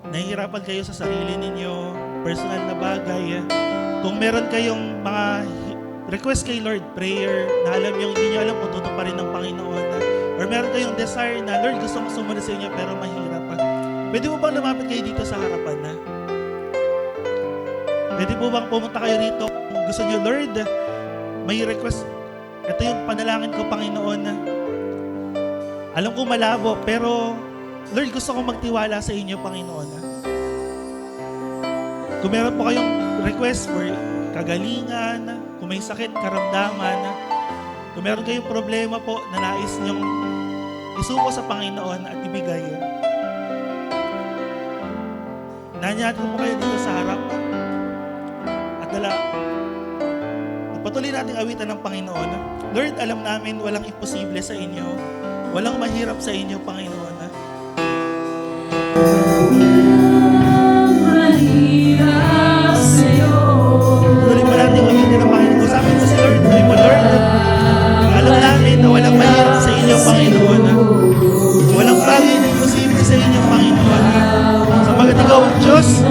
nahihirapan kayo sa sarili ninyo, personal na bagay, kung meron kayong mga request kay Lord, prayer, na alam nyo, hindi nyo alam kung tutuparin ng Panginoon, or meron kayong desire na, Lord, gusto kong sumunod sa inyo pero mahirap pa. Pwede po bang lumapit kayo dito sa harapan na? Pwede po bang pumunta kayo rito kung gusto nyo, Lord, may request, ito yung panalangin ko, Panginoon, alam ko malabo, pero Lord, gusto kong magtiwala sa inyo, Panginoon. Kung meron po kayong request for kagalingan, kung may sakit, karamdaman, kung meron kayong problema po na nais nyong isuko sa Panginoon at ibigay, nanyahan ko po kayo dito sa harap. At patuloy nating awitan ng Panginoon. Lord, alam namin walang imposible sa inyo. Walang mahirap sa inyo, Panginoon. Mahirap sa'yo. Tuloy mo natin awitin ng Panginoon. Sabi ko si Lord, tuloy mo, Lord. Alam namin na walang mahirap sa inyo, Panginoon. Walang bagay na imposible sa inyo, Panginoon. Sa mga ikaw ang Diyos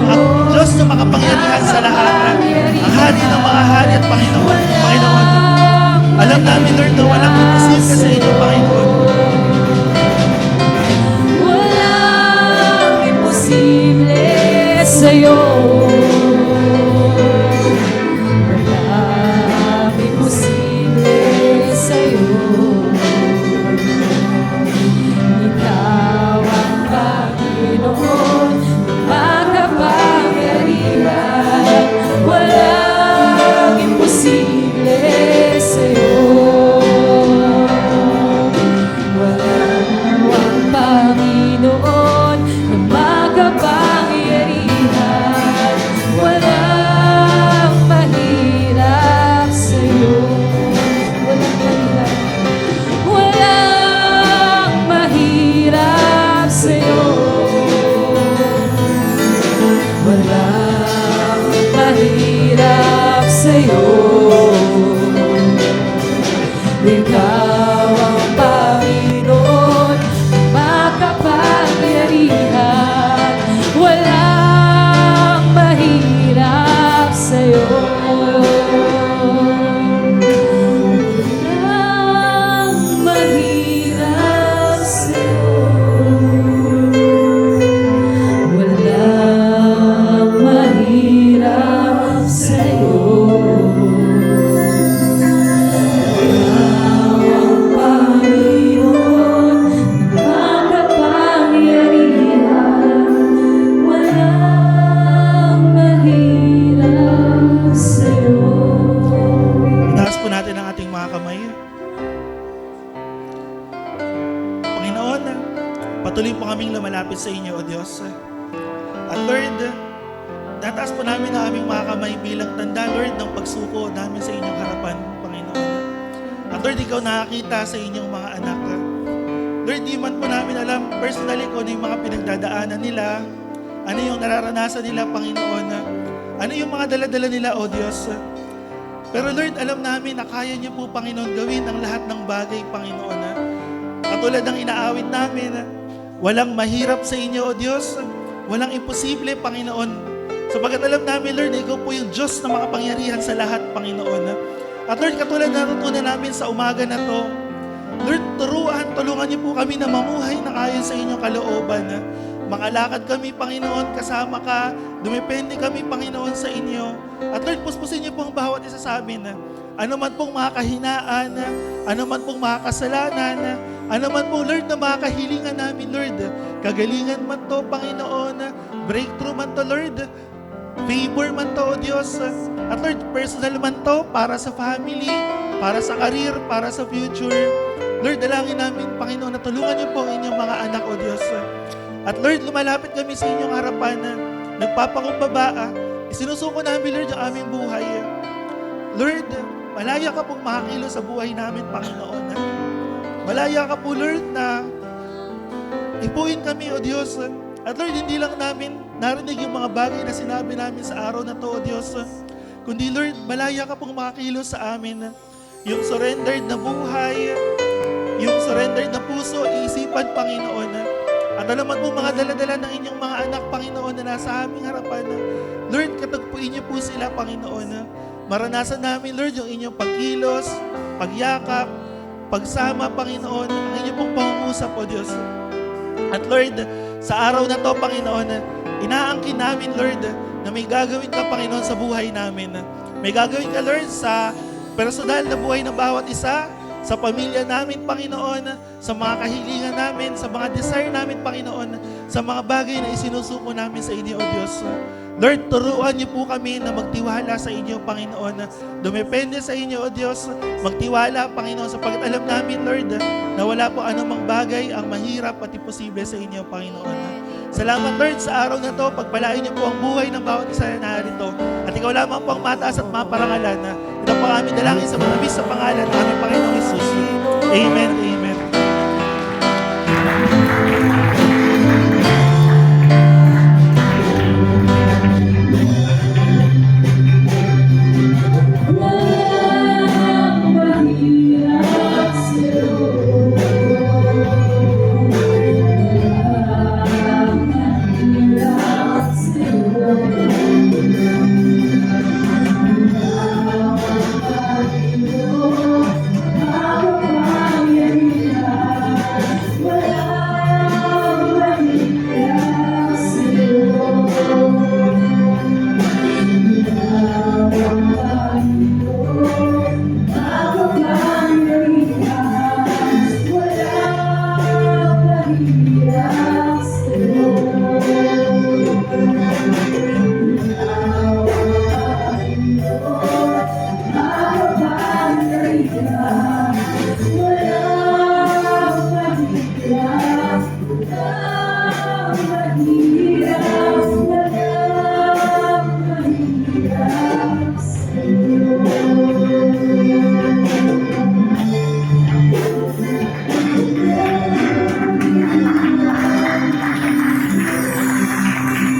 na makapangyarihan sa lahat. Ang hari ng mga mga hari at Panginoon. Alam namin, Lord, na walang imposible sa inyo, Panginoon. Walang imposible sa'yo. Walang imposible sa'yo. Ikaw ang Panginoon, makapangyarihan. Walang imposible sa'yo. Walang Panginoon na makapangyarihan. Walang mahirap sa'yo. Walang mahirap sa'yo. Walang mahirap sa'yo. Ikaw ang Panginoon, makapangyarihan. Walang mahirap sa'yo. Walang mahirap sa'yo. Walang mahirap sa'yo. Panginoon, makapangyarihan. Walang mahirap sa'yo. Itaas po natin ang ating mga kamay. Panginoon, patuloy po kaming lumalapit sa inyo, O Diyos. At Lord, tataas po namin ang aming mga kamay bilang tanda, Lord, ng pagsuko namin sa inyong harapan, Panginoon. At Lord, ikaw nakakita sa inyong mga anak. Lord, di man po namin alam personally kung ano yung mga pinagdadaanan nila, ano yung nararanasan nila, Panginoon, ano yung mga daladala nila, O Diyos. Pero Lord, alam namin na kaya niyo po, Panginoon, gawin ang lahat ng bagay, Panginoon. Katulad ng inaawit namin, walang mahirap sa inyo, O Diyos. Walang imposible, Panginoon. Sapagat alam namin, Lord, na ikaw po yung Diyos na makapangyarihan sa lahat, Panginoon. At Lord, katulad na natutunan namin sa umaga na to, Lord, tulungan niyo po kami na mamuhay na ayon sa inyong kalooban. Makalakad kami, Panginoon, kasama ka. Dumepende kami, Panginoon, sa inyo. At Lord, puspusin niyo po ang bawat isa sa amin. Ano man pong mga kahinaan, ano man pong mga kasalanan, ano man po, Lord, na mga kahilingan namin, Lord. Kagalingan man to, Panginoon. Breakthrough man to, Lord. Favor man to, O Diyos. At Lord, personal man to para sa family, para sa career, para sa future. Lord, dalangin namin, Panginoon, na tulungan niyo po ang inyong mga anak, O Diyos. At Lord, lumalapit kami sa inyong harapan na nagpapakumbaba. Isinusuko namin, Lord, ang aming buhay. Lord, malaya ka pong makakilo sa buhay namin, Panginoon. Malaya ka po, Lord, na ipuin kami, O Diyos. At Lord, hindi lang namin narinig yung mga bagay na sinabi namin sa araw na to, O Diyos. Kundi Lord, malaya ka pong makakilos sa amin. Yung surrendered na buhay, yung surrendered na puso, isipan, Panginoon. At alaman po mga daladala ng inyong mga anak, Panginoon, na nasa aming harapan. Lord, katagpuin niyo po sila, Panginoon. Maranasan namin, Lord, yung inyong pagkilos, pagyakap, pagsama, Panginoon, ang inyong pong pangungusap, O Diyos. At Lord, sa araw na to, Panginoon, inaangkin namin, Lord, na may gagawin ka, Panginoon, sa buhay namin. May gagawin ka, Lord, sa personal na buhay ng bawat isa, sa pamilya namin, Panginoon, sa mga kahilingan namin, sa mga desire namin, Panginoon, sa mga bagay na isinusuko namin sa inyo, O Diyos. Lord, turuan niyo po kami na magtiwala sa inyo, Panginoon. Dumepende sa inyo, O Diyos. Magtiwala, Panginoon, sapagkat alam namin, Lord, na wala po anumang bagay ang mahirap at imposible sa inyo, Panginoon. Salamat, Lord, sa araw na to. Pagpalain niyo po ang buhay ng bawat isa na narito. At ikaw lamang po ang mataas at maparangalan. Ito po ang aming dalangin sa mga bis sa pangalan ng aming Panginoong Jesus. Amen.